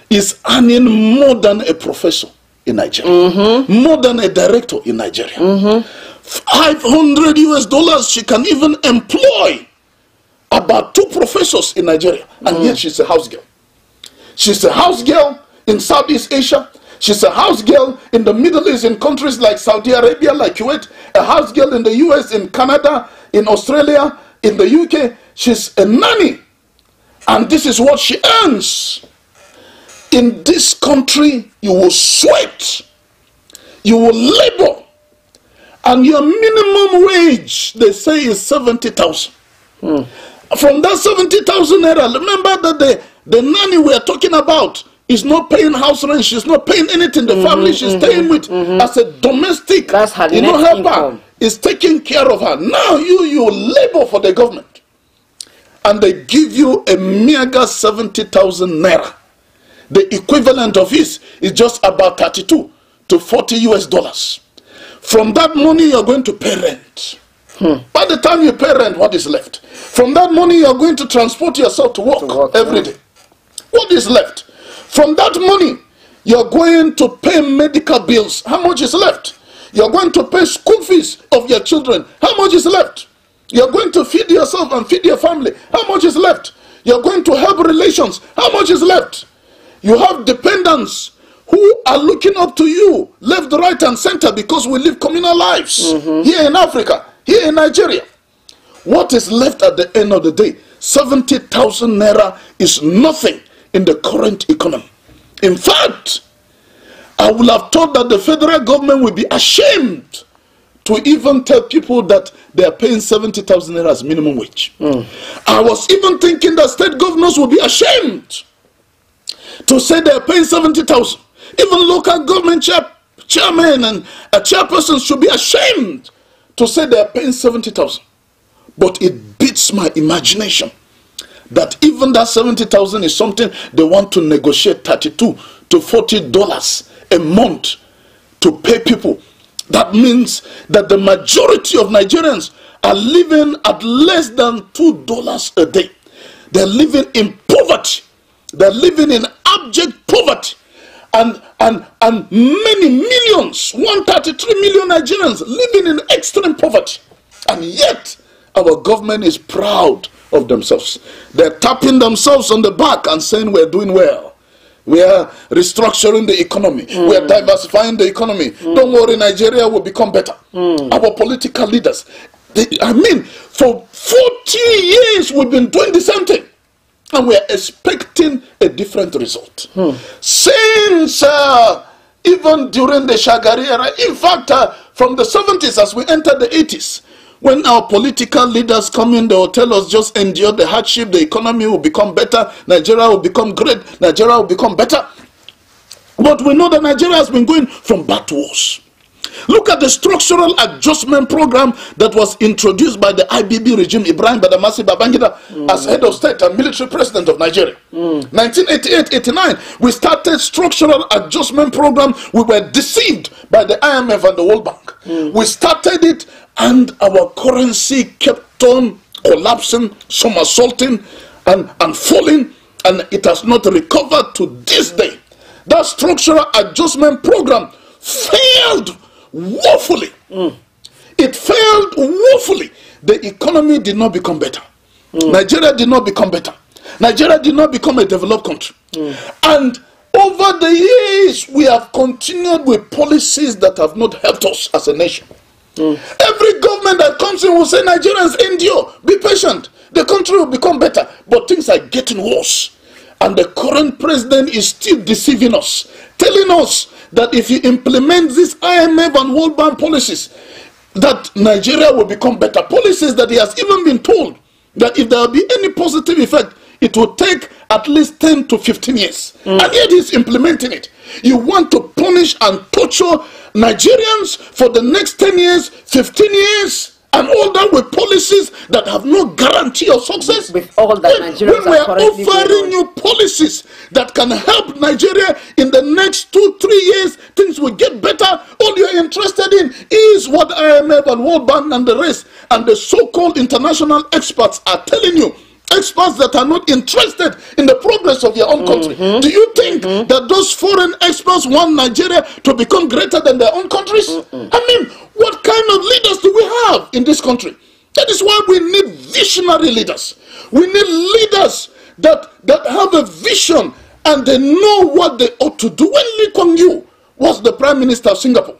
is earning more than a professor in Nigeria, more than a director in Nigeria. $500 US, she can even employ about 2 professors in Nigeria, and yet she's a house girl. She's a house girl in Southeast Asia. She's a house girl in the Middle East, in countries like Saudi Arabia, like Kuwait, a house girl in the US, in Canada, in Australia, in the UK. She's a nanny, and this is what she earns. In this country, you will sweat, you will labor, and your minimum wage, they say, is 70,000. From that 70,000 naira, remember that the nanny we are talking about is not paying house rent, she's not paying anything. The family she's staying with as a domestic, that's her net helper income. Is taking care of her. Now you labor for the government, and they give you a meager 70,000 naira. The equivalent of it is just about 32 to $40 US. From that money, you're going to pay rent. By the time you pay rent, what is left? From that money, you're going to transport yourself to work every day. What is left? From that money, you're going to pay medical bills. How much is left? You're going to pay school fees of your children. How much is left? You're going to feed yourself and feed your family. How much is left? You're going to help relations. How much is left? You have dependents who are looking up to you, left, right, and center, because we live communal lives here in Africa, here in Nigeria. What is left at the end of the day? 70,000 naira is nothing in the current economy. In fact, I would have thought that the federal government would be ashamed to even tell people that they are paying 70,000 naira as minimum wage. I was even thinking that state governors would be ashamed to say they are paying 70,000. Even local government chairmen and chairpersons should be ashamed to say they are paying 70,000. But it beats my imagination that even that 70,000 is something they want to negotiate $32 to $40 a month to pay people. That means that the majority of Nigerians are living at less than $2 a day. They're living in poverty. They're living in abject poverty. And many millions, 133 million Nigerians living in extreme poverty. And yet, our government is proud of themselves. They're tapping themselves on the back and saying we're doing well. We are restructuring the economy. We are diversifying the economy. Don't worry, Nigeria will become better. Our political leaders, for 40 years we've been doing the same thing. And we are expecting a different result. Since even during the Shagari era, in fact, from the 70s as we entered the 80s, when our political leaders come in, they will tell us just endure the hardship, the economy will become better, Nigeria will become great, Nigeria will become better. But we know that Nigeria has been going from bad to worse. Look at the structural adjustment program that was introduced by the IBB regime, Ibrahim Badamasi Babangida, as head of state and military president of Nigeria. 1988-89, we started structural adjustment program. We were deceived by the IMF and the World Bank. We started it, and our currency kept on collapsing, somersaulting, and falling, and it has not recovered to this day. That structural adjustment program failed woefully. It failed woefully. The economy did not become better. Nigeria did not become better. Nigeria did not become a developed country. And over the years, we have continued with policies that have not helped us as a nation. Every government that comes in will say, Nigerians, endure, be patient. The country will become better. But things are getting worse. And the current president is still deceiving us, telling us that if you implement these IMF and World Bank policies, that Nigeria will become better. Policies that he has even been told that if there will be any positive effect, it will take at least 10 to 15 years. And yet he's implementing it. You want to punish and torture Nigerians for the next 10 years, 15 years, and all that with policies that have no guarantee of success. With all that Nigerians when we are offering you policies that can help Nigeria in the next 2-3 years, things will get better. All you're interested in is what IMF and World Bank and the rest and the so-called international experts are telling you. Experts that are not interested in the progress of your own country. Do you think that those foreign experts want Nigeria to become greater than their own countries? I mean, what kind of leaders do we have in this country? That is why we need visionary leaders. We need leaders that have a vision and they know what they ought to do. When Lee Kuan Yew was the Prime Minister of Singapore,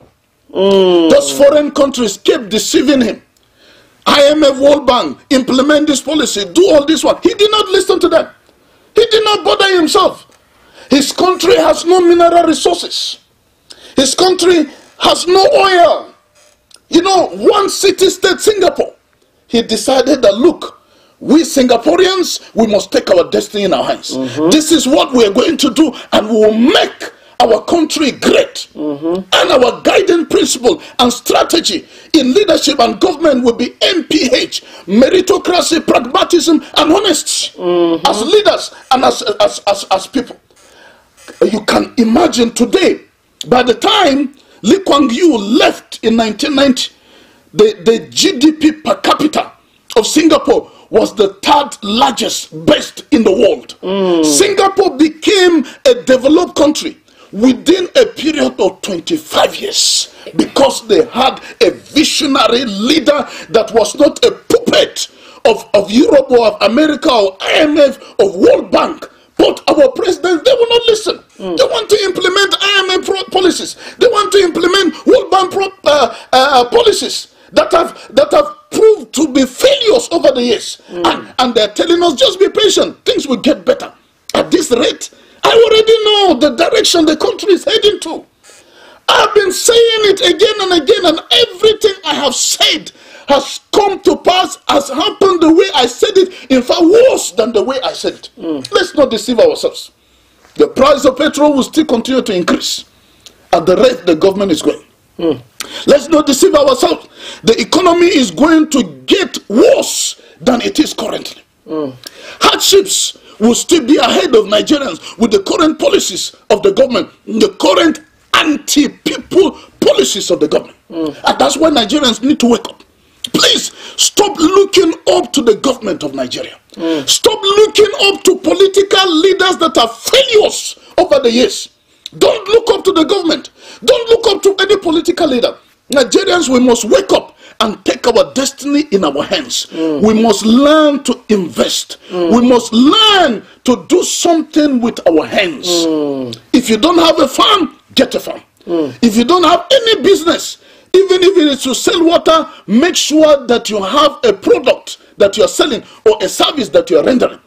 those foreign countries kept deceiving him. IMF, World Bank, implement this policy, do all this one. He did not listen to them. He did not bother himself. His country has no mineral resources. His country has no oil. You know, one city-state Singapore. He decided that, look, we Singaporeans, we must take our destiny in our hands. This is what we are going to do, and we will make our country great. And our guiding principle and strategy in leadership and government will be MPH, meritocracy, pragmatism, and honesty. As leaders and as people. You can imagine today, by the time Lee Kuan Yew left in 1990, the GDP per capita of Singapore was the third largest, best in the world. Singapore became a developed country within a period of 25 years because they had a visionary leader that was not a puppet of Europe or of America or IMF or World Bank. But our presidents, they will not listen. They want to implement IMF policies. They want to implement World Bank policies that have proved to be failures over the years. And they're telling us, just be patient. Things will get better. At this rate, I already know the direction the country is heading to. I've been saying it again and again, and everything I have said has come to pass, has happened the way I said it, in fact worse than the way I said it. Let's not deceive ourselves. The price of petrol will still continue to increase at the rate the government is going. Let's not deceive ourselves. The economy is going to get worse than it is currently. Hardships will still be ahead of Nigerians with the current policies of the government, the current anti-people policies of the government. And that's why Nigerians need to wake up. Please stop looking up to the government of Nigeria. Stop looking up to political leaders that are failures over the years. Don't look up to the government. Don't look up to any political leader. Nigerians, we must wake up and take our destiny in our hands. We must learn to invest. We must learn to do something with our hands. If you don't have a farm, get a farm. If you don't have any business, even if it is to sell water, make sure that you have a product that you are selling or a service that you are rendering.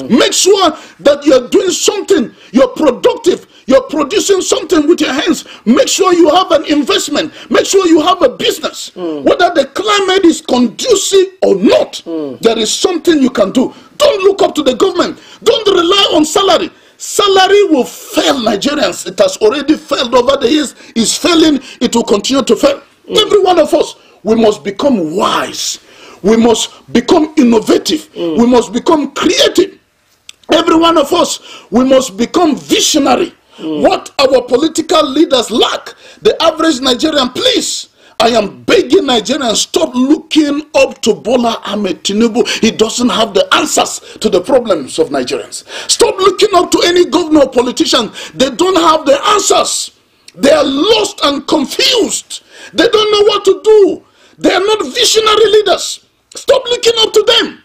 Make sure that you are doing something, you're productive, you're producing something with your hands. Make sure you have an investment. Make sure you have a business. Whether the climate is conducive or not, there is something you can do. Don't look up to the government. Don't rely on salary. Salary will fail Nigerians. It has already failed over the years. It's failing. It will continue to fail. Every one of us, we must become wise. We must become innovative. We must become creative. Every one of us, we must become visionary. What our political leaders lack, the average Nigerian, please, I am begging Nigerians, stop looking up to Bola Ahmed Tinubu. He doesn't have the answers to the problems of Nigerians. Stop looking up to any governor or politician. They don't have the answers. They are lost and confused. They don't know what to do. They are not visionary leaders. Stop looking up to them.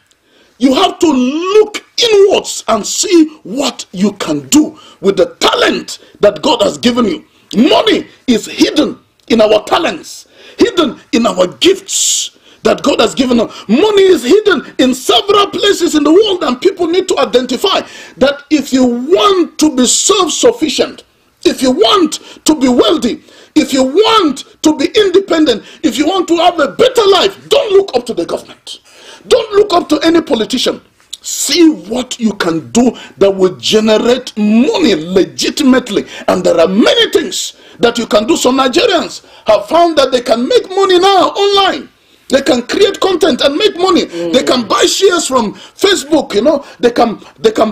You have to look inwards and see what you can do with the talent that God has given you. Money is hidden in our talents, hidden in our gifts that God has given us. Money is hidden in several places in the world, and people need to identify that if you want to be self-sufficient, if you want to be wealthy, if you want to be independent, if you want to have a better life, don't look up to the government. Don't look up to any politician. See what you can do that will generate money legitimately. And there are many things that you can do. Some Nigerians have found that they can make money now online. They can create content and make money. They can buy shares from Facebook, you know. They can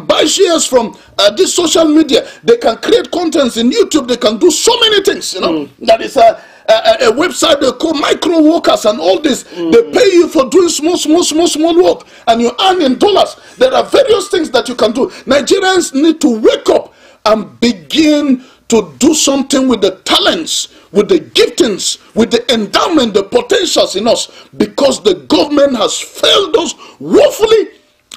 buy shares from this social media. They can create contents in YouTube. They can do so many things, you know. That is a website they call micro workers and all this. They pay you for doing small work, and you earn in dollars. There are various things that you can do. Nigerians need to wake up and begin to do something with the talents, with the giftings, with the endowment, the potentials in us, because the government has failed us woefully,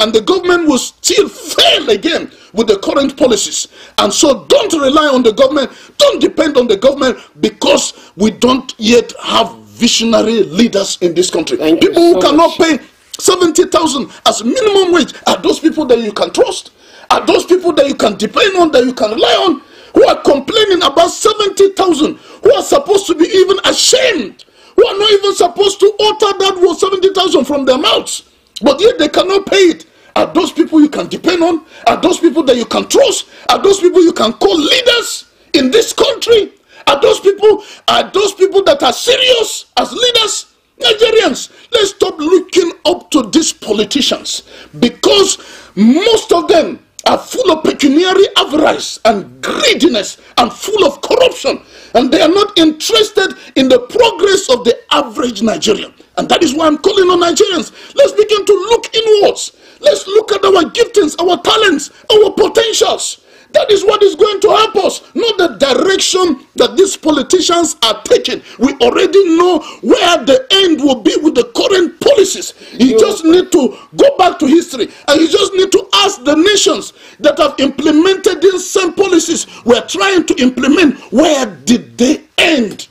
and the government will still fail again with the current policies. And so don't rely on the government, don't depend on the government, because we don't yet have visionary leaders in this country. People who cannot pay 70,000 as minimum wage, are those people that you can trust? Are those people that you can depend on, that you can rely on? Who are complaining about 70,000, who are supposed to be even ashamed, who are not even supposed to utter that word 70,000 from their mouths, but yet they cannot pay it. Are those people you can depend on? Are those people that you can trust? Are those people you can call leaders in this country? Are those people that are serious as leaders? Nigerians, let's stop looking up to these politicians, because most of them are full of pecuniary avarice and greediness and full of corruption, and they are not interested in the progress of the average Nigerian. And that is why I'm calling on Nigerians. Let's begin to look inwards. Let's look at our giftings, our talents, our potentials. That is what is going to help us, not the direction that these politicians are taking. We already know where the end will be with the current policies. You just need to go back to history, and you just need to ask the nations that have implemented these same policies we're trying to implement, where did they end?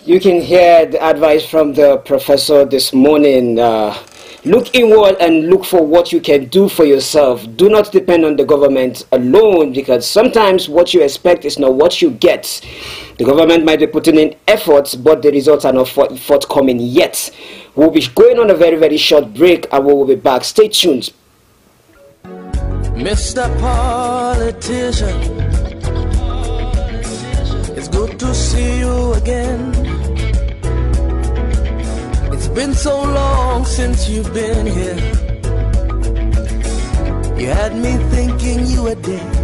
You can hear the advice from the professor this morning. Look inward and look for what you can do for yourself. Do not depend on the government alone, because sometimes what you expect is not what you get. The government might be putting in efforts, but the results are not forthcoming yet. We'll be going on a very, very short break, and we will be back. Stay tuned. Mr. Politician, it's good to see you again. It's been so long since you've been here. You had me thinking you were dead.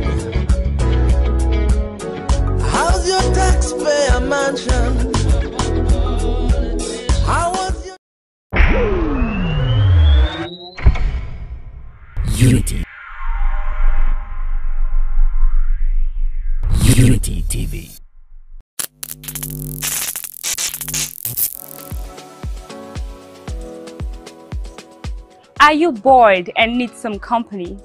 How's your taxpayer mansion? How was your Unity? Unity TV. Are you bored and need some company?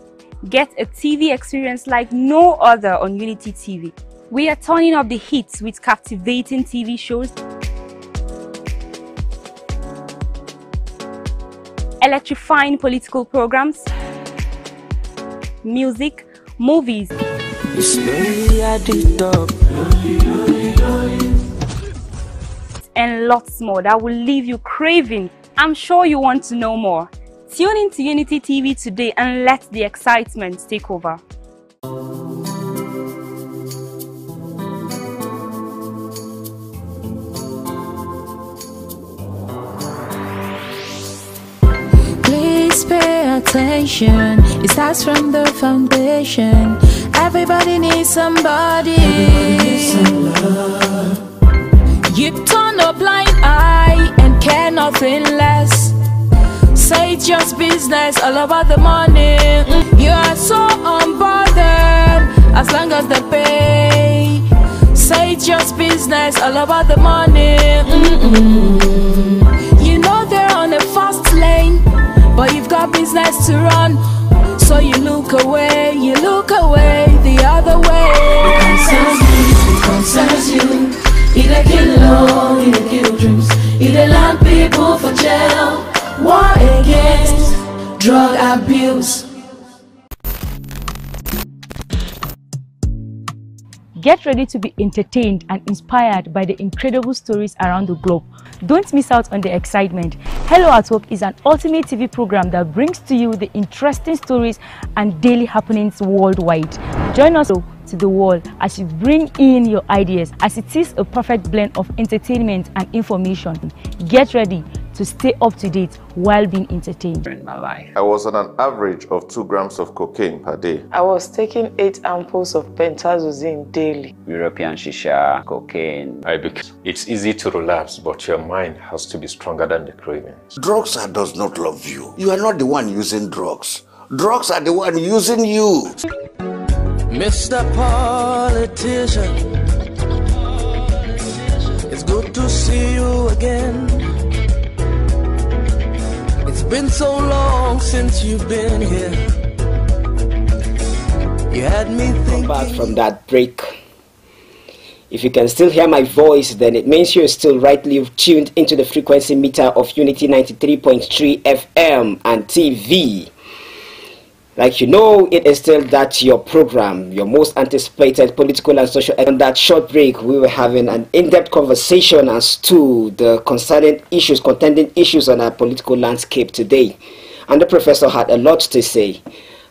Get a TV experience like no other on Unity TV. We are turning up the hits with captivating TV shows, electrifying political programs, music, movies, and lots more that will leave you craving. I'm sure you want to know more. Tune in to Unity TV today and let the excitement take over. Please pay attention. It starts from the foundation. Everybody needs somebody. You turn up blind eye and care nothing less. Say it's just business, all about the money. You are so unbothered as long as they pay. Say it's just business, all about the money. You know they're on a fast lane, but you've got business to run. So you look away the other way. It concerns you. It kill love, it kill dreams. It land people for jail. War against drug abuse. Get ready to be entertained and inspired by the incredible stories around the globe. Don't miss out on the excitement. Hello at Work is an ultimate TV program that brings to you the interesting stories and daily happenings worldwide. Join us to the world as you bring in your ideas, as it is a perfect blend of entertainment and information. Get ready to stay up to date while being entertained. In my life, I was on an average of 2 grams of cocaine per day. I was taking 8 ampoules of pentazosine daily. European shisha, cocaine. It's easy to relapse, but your mind has to be stronger than the cravings. Drugs does not love you. You are not the one using drugs. Drugs are the one using you. Mr. Politician, it's good to see you again. It's been so long since you've been here. You had me thinking. Back from that break. If you can still hear my voice, then it means you're still rightly tuned into the frequency meter of Unity 93.3 FM and TV. Like you know, it is still that your program, your most anticipated political and social. On that short break, we were having an in-depth conversation as to the contending issues on our political landscape today. And the professor had a lot to say.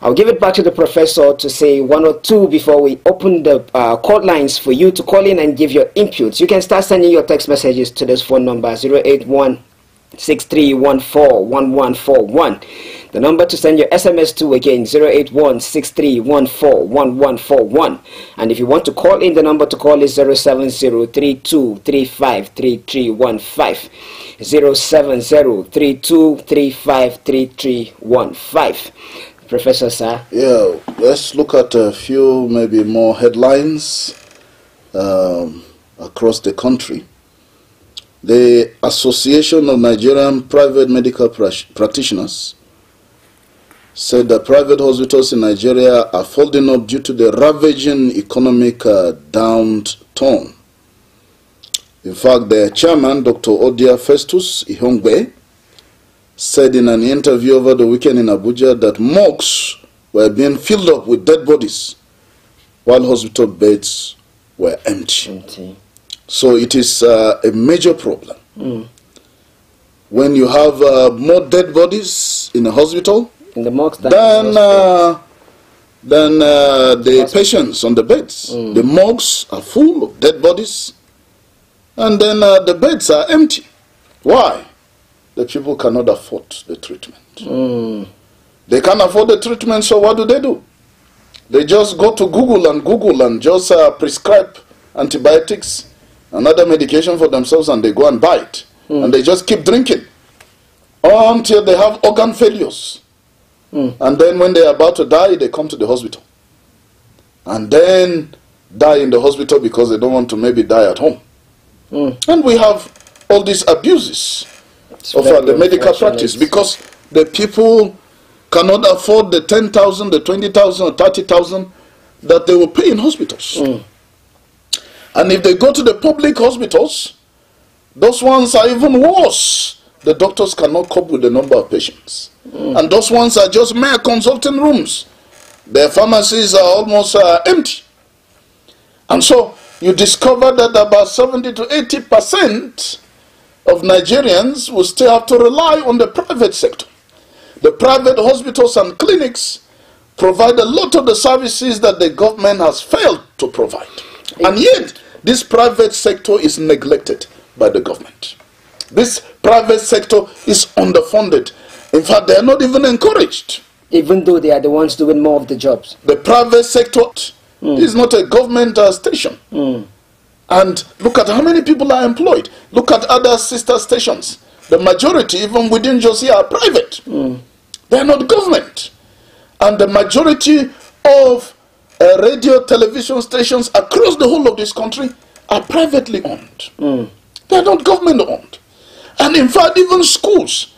I'll give it back to the professor to say 1 or 2 before we open the call lines for you to call in and give your inputs. You can start sending your text messages to this phone number 081-6314-1141. The number to send your SMS to again 081-6314-1141. And if you want to call in, the number to call is 070-3235-3315. 070-3235-3315. Professor, sir. Yeah, let's look at a few maybe more headlines across the country. The Association of Nigerian Private Medical Practitioners said that private hospitals in Nigeria are folding up due to the ravaging economic downturn. In fact, their chairman, Dr. Odia Festus Ihongbe, said in an interview over the weekend in Abuja that morgues were being filled up with dead bodies while hospital beds were empty. So it is a major problem. When you have more dead bodies in a hospital in the morgues than the patients on the beds. The morgues are full of dead bodies, and then the beds are empty. Why? The people cannot afford the treatment. They can't afford the treatment, so what do? They just go to Google and just prescribe antibiotics and other medication for themselves, and they go and buy it. And they just keep drinking until they have organ failures. And then when they are about to die, they come to the hospital. And then die in the hospital because they don't want to maybe die at home. And we have all these abuses of the medical practice because the people cannot afford the 10,000, the 20,000 or 30,000 that they will pay in hospitals. And if they go to the public hospitals, those ones are even worse. The doctors cannot cope with the number of patients. And those ones are just mere consulting rooms. Their pharmacies are almost empty. And so you discover that about 70 to 80% of Nigerians will still have to rely on the private sector. The private hospitals and clinics provide a lot of the services that the government has failed to provide. And yet, this private sector is neglected by the government. This private sector is underfunded. In fact, they are not even encouraged. Even though they are the ones doing more of the jobs. The private sector is not a government station. And look at how many people are employed. Look at other sister stations. The majority, even within Josia, are private. They are not government. And the majority of radio, television stations across the whole of this country are privately owned. They are not government owned. And in fact, even schools,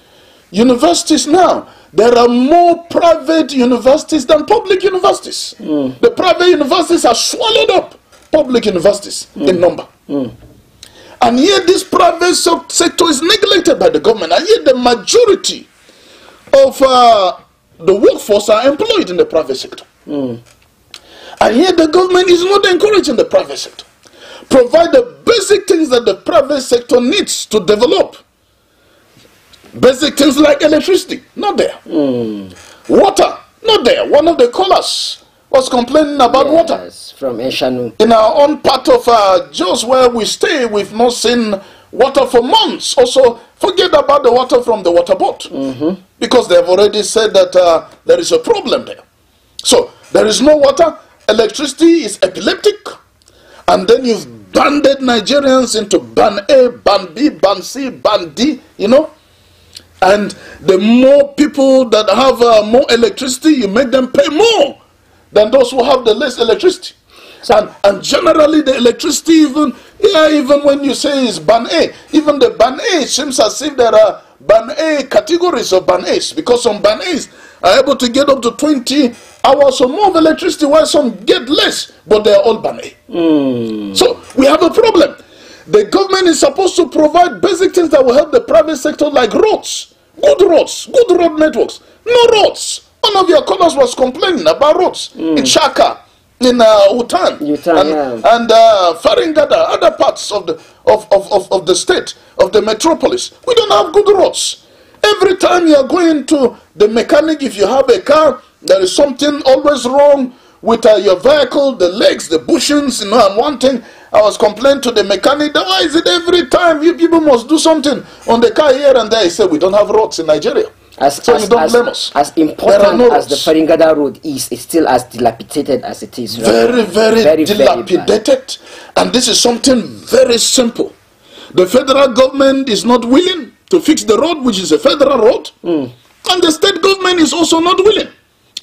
universities now, there are more private universities than public universities. The private universities are swallowed up public universities in number. And yet this private sector is neglected by the government. And yet the majority of the workforce are employed in the private sector. And yet the government is not encouraging the private sector. Provide the basic things that the private sector needs to develop. Basic things like electricity, not there. Water, not there. One of the callers was complaining about water. From Eshanu. In our own part of Jos where we stay, we've not seen water for months. Also, forget about the water from the water boat. Because they have already said that there is a problem there. So, there is no water. Electricity is epileptic. And then you've banded Nigerians into ban A, ban B, ban C, ban D, you know. And the more people that have more electricity, you make them pay more than those who have the less electricity. And generally the electricity, even when you say it's ban A, even the ban A, it seems as if there are ban A categories of ban A's, because some ban A's are able to get up to 20 hours or more of electricity, while some get less, but they are all ban A. So we have a problem. The government is supposed to provide basic things that will help the private sector, like roads, good road networks. No roads. One of your callers was complaining about roads in Shaka, in Utan, and Faringada, other parts of the state, of the metropolis. We don't have good roads. Every time you are going to the mechanic, if you have a car, there is something always wrong with your vehicle, the legs, the bushings, you know. And one thing, I was complaining to the mechanic, why is it every time you people must do something on the car here and there? He said, we don't have roads in Nigeria. So you don't blame us. As important as the Faringada road is, it's still as dilapidated as it is. Right? Very dilapidated. And this is something very simple. The federal government is not willing to fix the road, which is a federal road. And the state government is also not willing.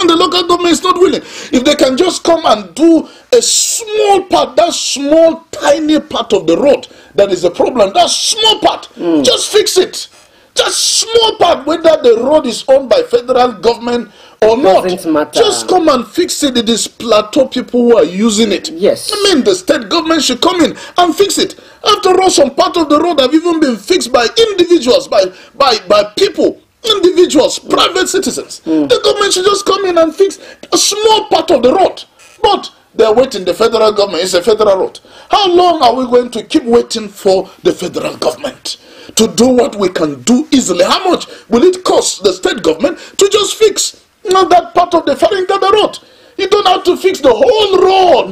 And the local government is not willing. If they can just come and do a small part, that small, tiny part of the road that is the problem, that small part, just fix it. Just small part, whether the road is owned by federal government or not. Just come and fix it. It is Plateau people who are using it. Yes. I mean, the state government should come in and fix it. After all, some part of the road have even been fixed by individuals, by people. Individuals, private citizens. The government should just come in and fix a small part of the road. But they are waiting. The federal government is a federal road. How long are we going to keep waiting for the federal government to do what we can do easily? How much will it cost the state government to just fix that part of the Faringada road? You don't have to fix the whole road.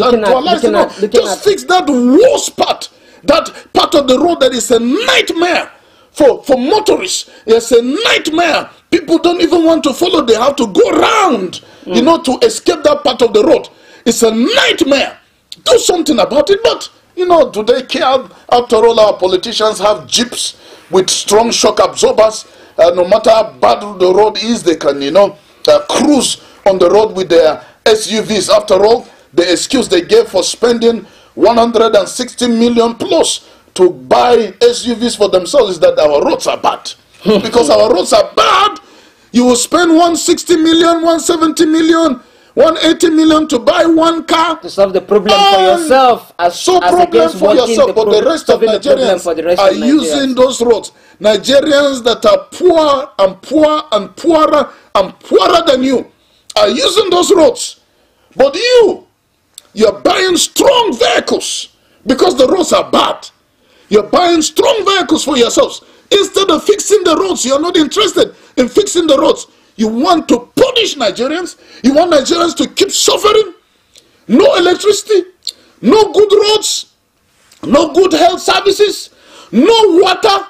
Just fix that worst part. That part of the road that is a nightmare. For motorists, it's a nightmare. People don't even want to follow. They have to go around, you know, to escape that part of the road. It's a nightmare. Do something about it. But, you know, do they care? After all, our politicians have jeeps with strong shock absorbers. No matter how bad the road is, they can, you know, cruise on the road with their SUVs. After all, the excuse they gave for spending 160 million plus to buy SUVs for themselves is that our roads are bad. Because our roads are bad, you will spend 160 million, 170 million, 180 million to buy one car. To solve the problem for yourself. But the rest of Nigerians are using those roads. Nigerians that are poor and poor and poorer and poorer than you are using those roads. But you're buying strong vehicles because the roads are bad. You're buying strong vehicles for yourselves. Instead of fixing the roads, you're not interested in fixing the roads. You want to punish Nigerians. You want Nigerians to keep suffering. No electricity, no good roads, no good health services, no water.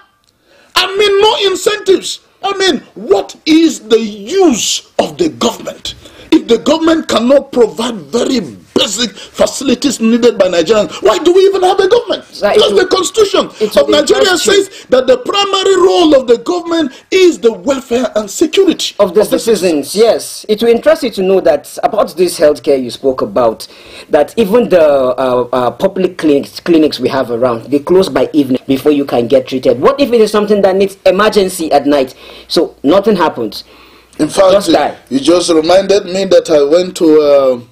I mean, no incentives. I mean, what is the use of the government if the government cannot provide very basic facilities needed by Nigerians. Why do we even have a government? Because the constitution of Nigeria says that the primary role of the government is the welfare and security of the citizens. Yes, it will interest you to know that about this healthcare you spoke about, that even the public clinics we have around, they close by evening before you can get treated. What if it is something that needs emergency at night? So nothing happens. In fact, you just reminded me that I went to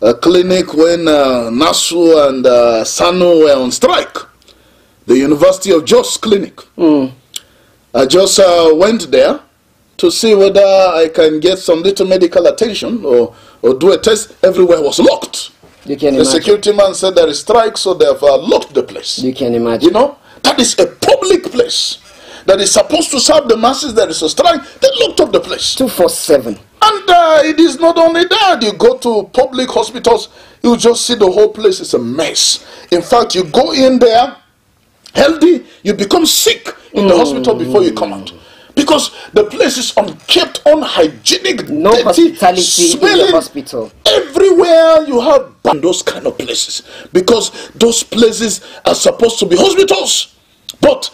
a clinic when Masu and Suna were on strike. The University of Jos clinic. I just went there to see whether I can get some little medical attention or do a test. Everywhere was locked. You can the security man said there is strike, so they have locked the place. You can imagine. You know, that is a public place that is supposed to serve the masses. There is a strike. They locked up the place. 247. And it is not only that. You go to public hospitals, you just see the whole place is a mess. In fact, you go in there healthy, you become sick in the hospital before you come out. Because the place is unkept, unhygienic, no dirty, hospitality smelling. in the hospital. Everywhere you have those kind of places. Because those places are supposed to be hospitals. But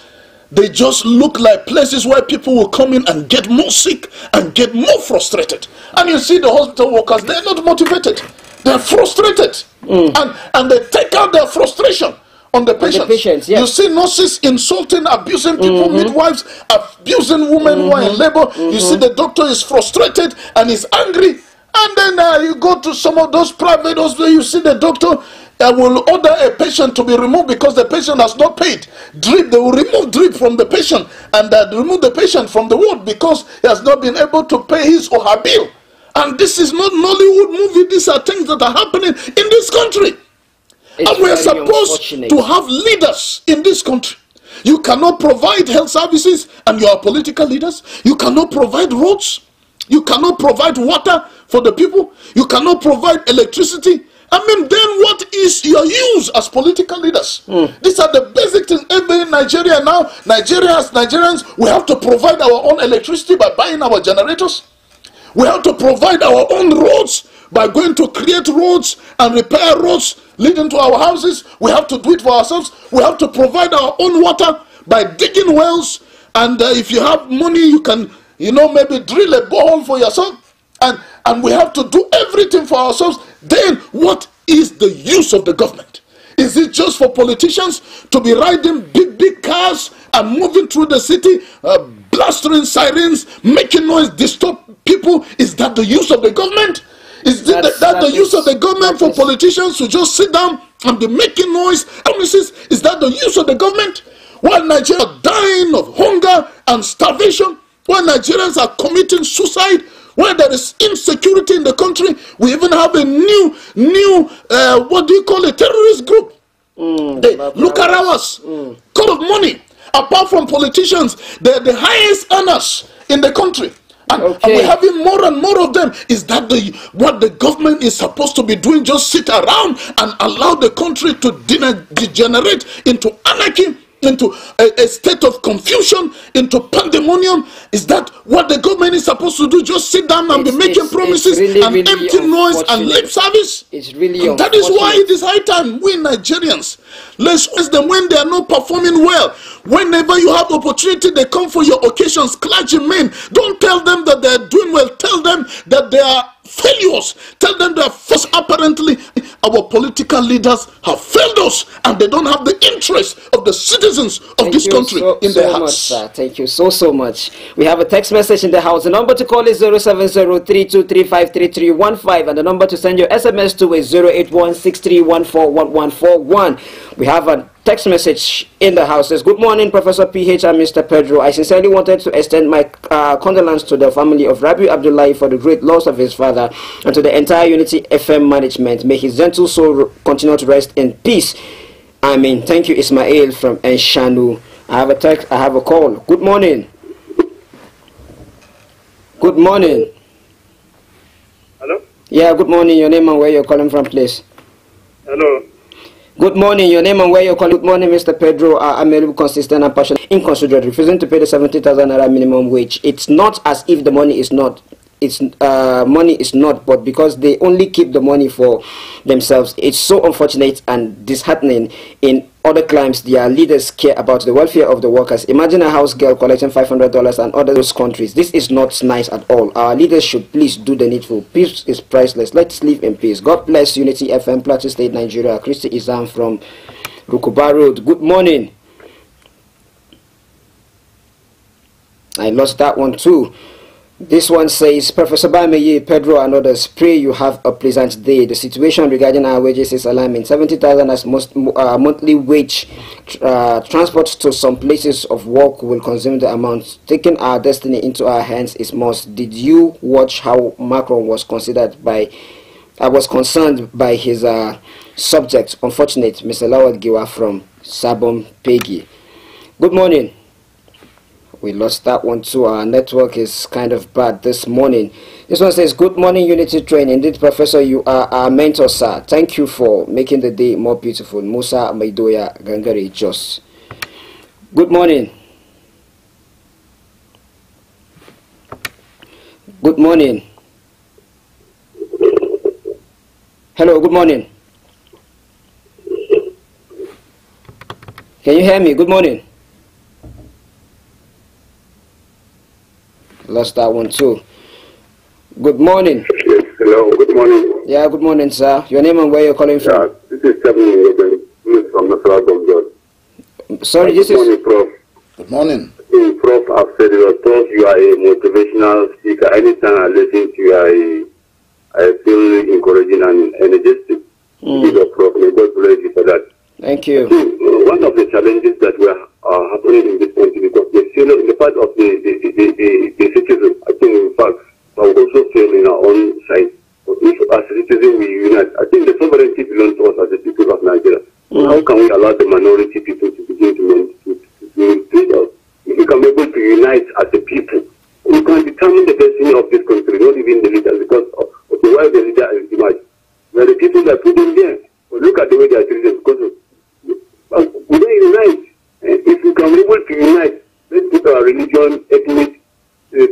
they just look like places where people will come in and get more sick and get more frustrated. And you see the hospital workers, they're not motivated. They're frustrated. And they take out their frustration on the patients. Yes. You see nurses insulting, abusing people, midwives abusing women who are in labor. You see the doctor is frustrated and is angry. And then you go to some of those private hospitals, you see the doctor will order a patient to be removed because the patient has not paid. Drip, they will remove drip from the patient and remove the patient from the ward because he has not been able to pay his or her bill. And this is not Nollywood movie. These are things that are happening in this country. And we are supposed to have leaders in this country. You cannot provide health services and you are political leaders. You cannot provide roads. You cannot provide water for the people. You cannot provide electricity. I mean, then what is your use as political leaders? These are the basic things. Even in Nigeria now, Nigerians, we have to provide our own electricity by buying our generators. We have to provide our own roads by going to create roads and repair roads leading to our houses. We have to do it for ourselves. We have to provide our own water by digging wells. And if you have money, you can, maybe drill a borehole for yourself. And we have to do everything for ourselves. Then what is the use of the government? Is it just for politicians to be riding big cars and moving through the city, blastering sirens, making noise, disturb people? Is that the use of the government? Is that the use of the government for politicians to just sit down and be making noise? Is that the use of the government? While Nigerians are dying of hunger and starvation, while Nigerians are committing suicide, where there is insecurity in the country, we even have a new what do you call it, terrorist group. They look at us, cut of money. Apart from politicians, they're the highest earners in the country. And we're having more and more of them. Is that what the government is supposed to be doing? Just sit around and allow the country to degenerate into anarchy, into a state of confusion, into pandemonium? Is that what the government is supposed to do? Just sit down and be making promises and empty noise and lip service? It's really and that is why it is high time we Nigerians, let's ask them when they are not performing well. Whenever you have opportunity, they come for your occasions. Clergymen, don't tell them that they are doing well. Tell them that they are failures. Tell them they are false. Apparently, our political leaders have failed us, and they don't have the interest of the citizens of this country in their hearts. Thank you so much. We have a text message in the house. The number to call is 07032353315, and the number to send your SMS to is 08163141141. We have a text message in the house. Says, good morning, Professor PH and Mr. Pedro. I sincerely wanted to extend my condolence to the family of Rabi Abdullahi for the great loss of his father, and to the entire Unity FM management. May his gentle soul continue to rest in peace. I mean, thank you, Ismail from Enshanu. I have a text, I have a call. Good morning. Good morning. Hello? Yeah, good morning. Your name and where you're calling from, please. Hello. Good morning. Your name and where you're calling. Good morning, Mr. Pedro. I'm a little consistent and passionate, inconsiderate, refusing to pay the 70,000 naira minimum wage. It's not as if the money is not it's money is not, but because they only keep the money for themselves. It's so unfortunate and disheartening. In other climes, their leaders care about the welfare of the workers. Imagine a house girl collecting $500 and other those countries. This is not nice at all. Our leaders should please do the needful. Peace is priceless. Let's live in peace. God bless Unity FM, Plateau State, Nigeria. Christy Izam from Rukuba Road. Good morning. I lost that one too. This one says, Professor Bameye, Pedro and others, pray you have a pleasant day. The situation regarding our wages is alarming. 70,000 as monthly wage. Transport to some places of work will consume the amount. Taking our destiny into our hands is must. Did you watch how Macron was concerned by his subject? Unfortunate. Mr. Lawal Giwa from Sabon Pegi. Good morning. We lost that one too. Our network is kind of bad this morning. This one says, good morning, Unity Train. Indeed, Professor, you are our mentor, sir. Thank you for making the day more beautiful. Musa Maidoya Gangare Jos. Good morning. Good morning. Hello, good morning. Can you hear me? Good morning. Lost that one too. Good morning. Yes, hello, good morning. Yeah, good morning, sir. Your name and where you're calling from? This is Kevin from the South of God. Sorry, this is... Good morning, Prof. Good morning. Prof, I've said it, Prof, you are a motivational speaker. Anytime I listen to you, I feel encouraging and energetic. Prof, may God bless you for that. Thank you. One of the challenges that were happening in this country, because the part of the citizens, I think in fact, are also fail in our own side. But if as citizens we unite, I think the sovereignty belongs to us as the people of Nigeria. How can we allow the minority people to begin to lead us? If we can be able to unite as a people, we can determine the destiny of this country, not even the leaders, because of the way the leader is emerged. We are the people that put them there. But look at the way they are treated, because we don't unite. If we can be able to unite, let's put our religion, ethnic,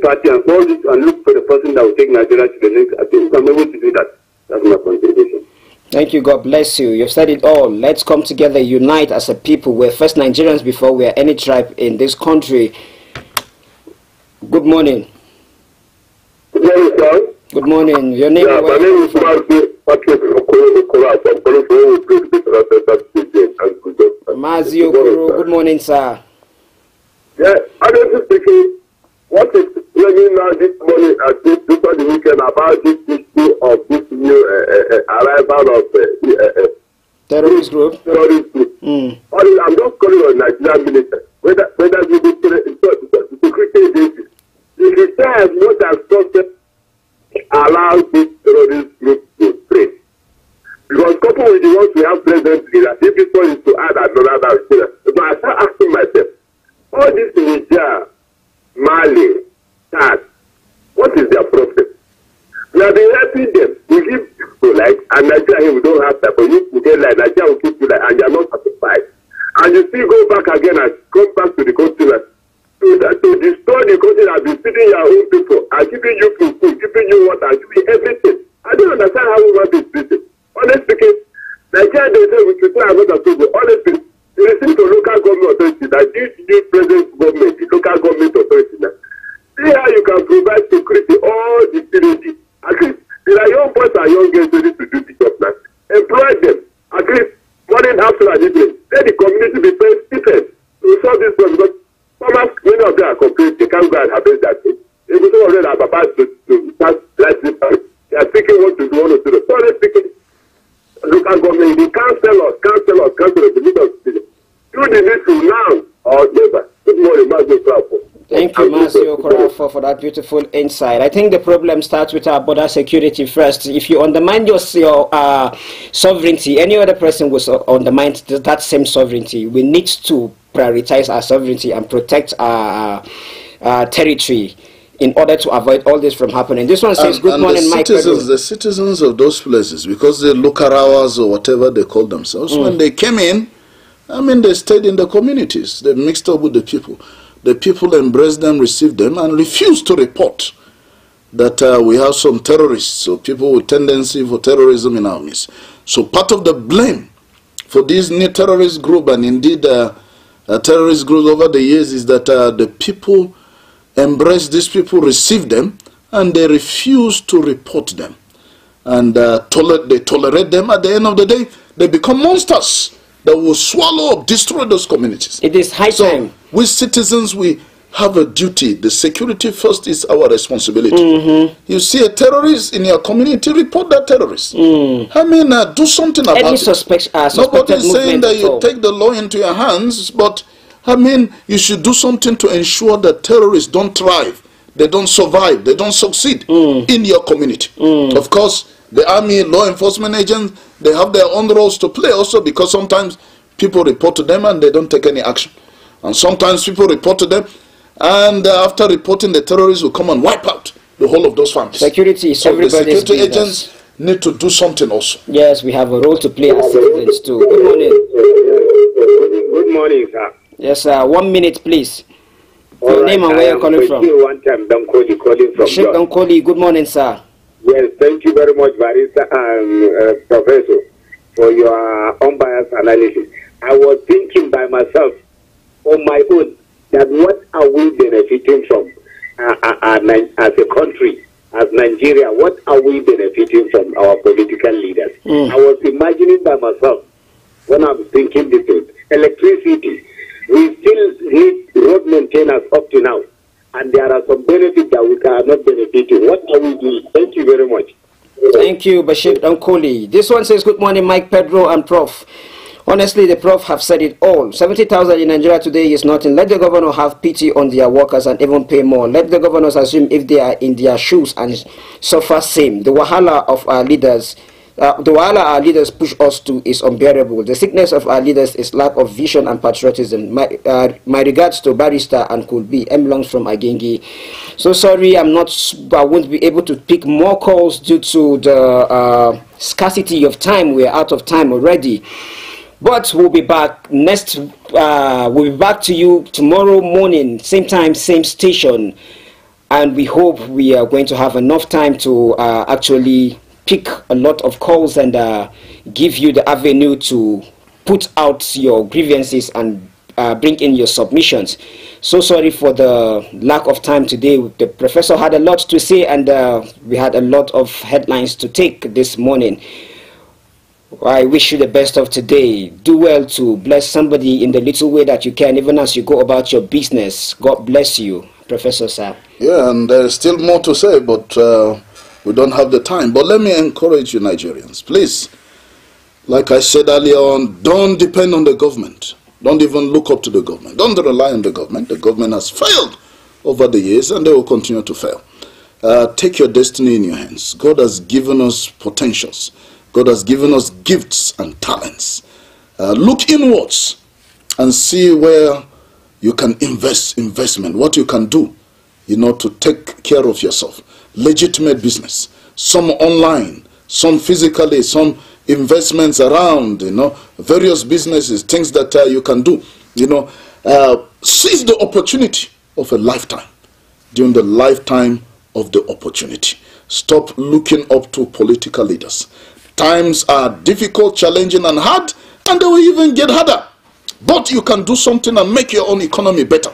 party and all this and look for the person that will take Nigeria to the next. I think we can be able to do that. That's my contribution. Thank you. God bless you. You've said it all. Let's come together, unite as a people. We're first Nigerians before we are any tribe in this country. Good morning. Good morning, sir. Good morning. Your name? Yeah, my name is Mazi Okoro. Good morning, sir. Yeah, honestly speaking, what is bringing now this morning at this over the weekend about this issue of this new arrival of terrorist group? I'm just calling on Nigerian minister, whether we do security agencies, the return has not as trusted allow this terrorist group to spread. Because coupled with the ones we have presently, that if this one is to add another, but I start asking myself, all this Niger, Mali, Chad, what is their problem? We have been helping them. We give people like, and Nigeria, we don't have that, but you get like, Nigeria will keep you like, and you are not satisfied. And you still go back again and come back to the country to destroy the country that has been feeding your own people, and giving you food, giving you water, giving everything. I don't understand how we want this business. Honestly speaking, Nigeria, they say we should try a lot of people. Honestly, you listen to local government authorities, that this new present government, the local government authorities, see how you can provide security all the city. At least, there are young boys and young girls ready to do the job now. Employ them. At least, morning, after, and evening. Let the community be first defense to solve this problem. Because farmers, many of them are complaining, they can't go and harvest that thing. They will some of them are about to start like this. They are thinking what to do, what to do. So they're thinking, local government, they can't tell us, the need of the do the needful now or never. Good morning, Master. Thank you, Master Okorafo, for that beautiful insight. I think the problem starts with our border security first. If you undermine your sovereignty, any other person will undermine that same sovereignty. We need to prioritize our sovereignty and protect our territory in order to avoid all this from happening. This one says, good morning, Mike. The citizens of those places, because the Lukarawas or whatever they call themselves, when they came in, I mean, they stayed in the communities. They mixed up with the people. The people embraced them, received them, and refused to report that we have some terrorists, so people with tendency for terrorism in our midst. So part of the blame for this new terrorist group, and indeed terrorist groups over the years, is that the people embrace these people, receive them, and they refuse to report them. And they tolerate them. At the end of the day, they become monsters that will swallow up, destroy those communities. It is high time. We citizens, we have a duty. The security first is our responsibility. You see a terrorist in your community, report that terrorist. I mean, do something about it. Nobody is saying that you take the law into your hands, but I mean, you should do something to ensure that terrorists don't thrive, they don't survive, they don't succeed in your community. Of course, the army, law enforcement agents, they have their own roles to play also, because sometimes people report to them and they don't take any action. And sometimes people report to them, and after reporting, the terrorists will come and wipe out the whole of those families. Security is so the security business. agents need to do something also. Yes, we have a role to play as citizens too. Good morning. Good morning, sir. Yes, sir. 1 minute, please. Your name and where you're calling from. Dankoli, good morning, sir. Yes, thank you very much, Barista and Professor, for your unbiased analysis. I was thinking by myself, on my own, that what are we benefiting from as a country, as Nigeria? What are we benefiting from our political leaders? I was imagining by myself, when I was thinking this, electricity. We still need road maintenance up to now, and there are some benefits that we cannot benefit in. What are we doing? Thank you very much. Thank you, Bashir Dankoli. This one says, good morning, Mike, Pedro, and Prof. Honestly, the Prof have said it all. 70,000 in Nigeria today is nothing. Let the governor have pity on their workers and even pay more. Let the governors assume if they are in their shoes and suffer same. The wahala of our leaders, our leaders push us to is unbearable. The sickness of our leaders is lack of vision and patriotism. My regards to Barrister and Kulbi, M. Longs from Agengi. So sorry, I won't be able to pick more calls due to the scarcity of time. We're out of time already. But we'll be back we'll be back to you tomorrow morning, same time, same station. And we hope we are going to have enough time to actually pick a lot of calls and give you the avenue to put out your grievances and bring in your submissions. So sorry for the lack of time today. The professor had a lot to say, and we had a lot of headlines to take this morning. I wish you the best of today. Do well to bless somebody in the little way that you can, even as you go about your business. God bless you, Professor Sir. Yeah, and there's still more to say, but we don't have the time. But let me encourage you, Nigerians, please. Like I said earlier on, don't depend on the government. Don't even look up to the government. Don't rely on the government. The government has failed over the years, and they will continue to fail. Take your destiny in your hands. God has given us potentials. God has given us gifts and talents. Look inwards and see where you can investment, what you can do, to take care of yourself. Legitimate business, some online, some physically, some investments around, various businesses, things that you can do. Seize the opportunity of a lifetime during the lifetime of the opportunity. Stop looking up to political leaders. Times are difficult, challenging, and hard, and they will even get harder. But you can do something and make your own economy better.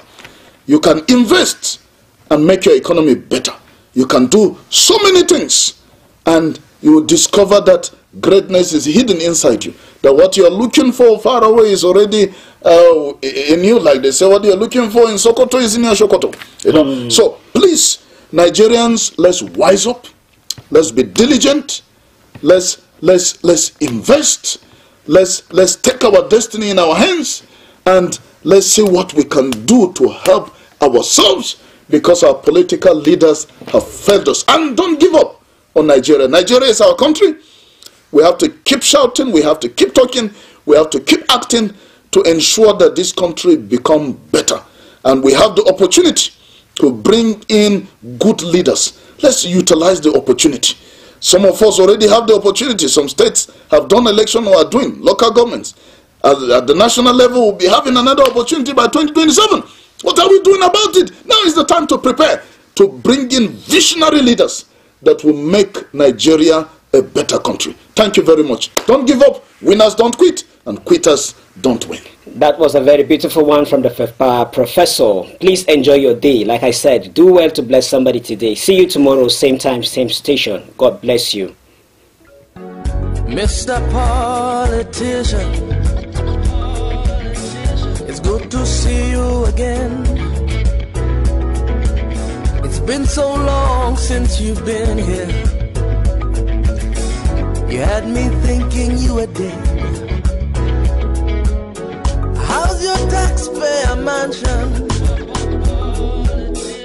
You can invest and make your economy better. You can do so many things, and you will discover that greatness is hidden inside you. That what you are looking for far away is already in you. Like they say, what you are looking for in Sokoto is in your Sokoto. So please, Nigerians, let's wise up. Let's be diligent. Let's invest. Let's take our destiny in our hands, and let's see what we can do to help ourselves, because our political leaders have failed us. And don't give up on Nigeria. Nigeria is our country. We have to keep shouting. We have to keep talking. We have to keep acting to ensure that this country become better. And we have the opportunity to bring in good leaders. Let's utilize the opportunity. Some of us already have the opportunity. Some states have done election or are doing. Local governments at the national level will be having another opportunity by 2027. What are we doing about it? Now is the time to prepare, to bring in visionary leaders that will make Nigeria a better country. Thank you very much. Don't give up. Winners don't quit, and quitters don't win. That was a very beautiful one from the professor. Please enjoy your day. Like I said, do well to bless somebody today. See you tomorrow, same time, same station. God bless you. Mr. Politician, it's good to see you again. It's been so long since you've been here. You had me thinking you were dead. How's your taxpayer mansion?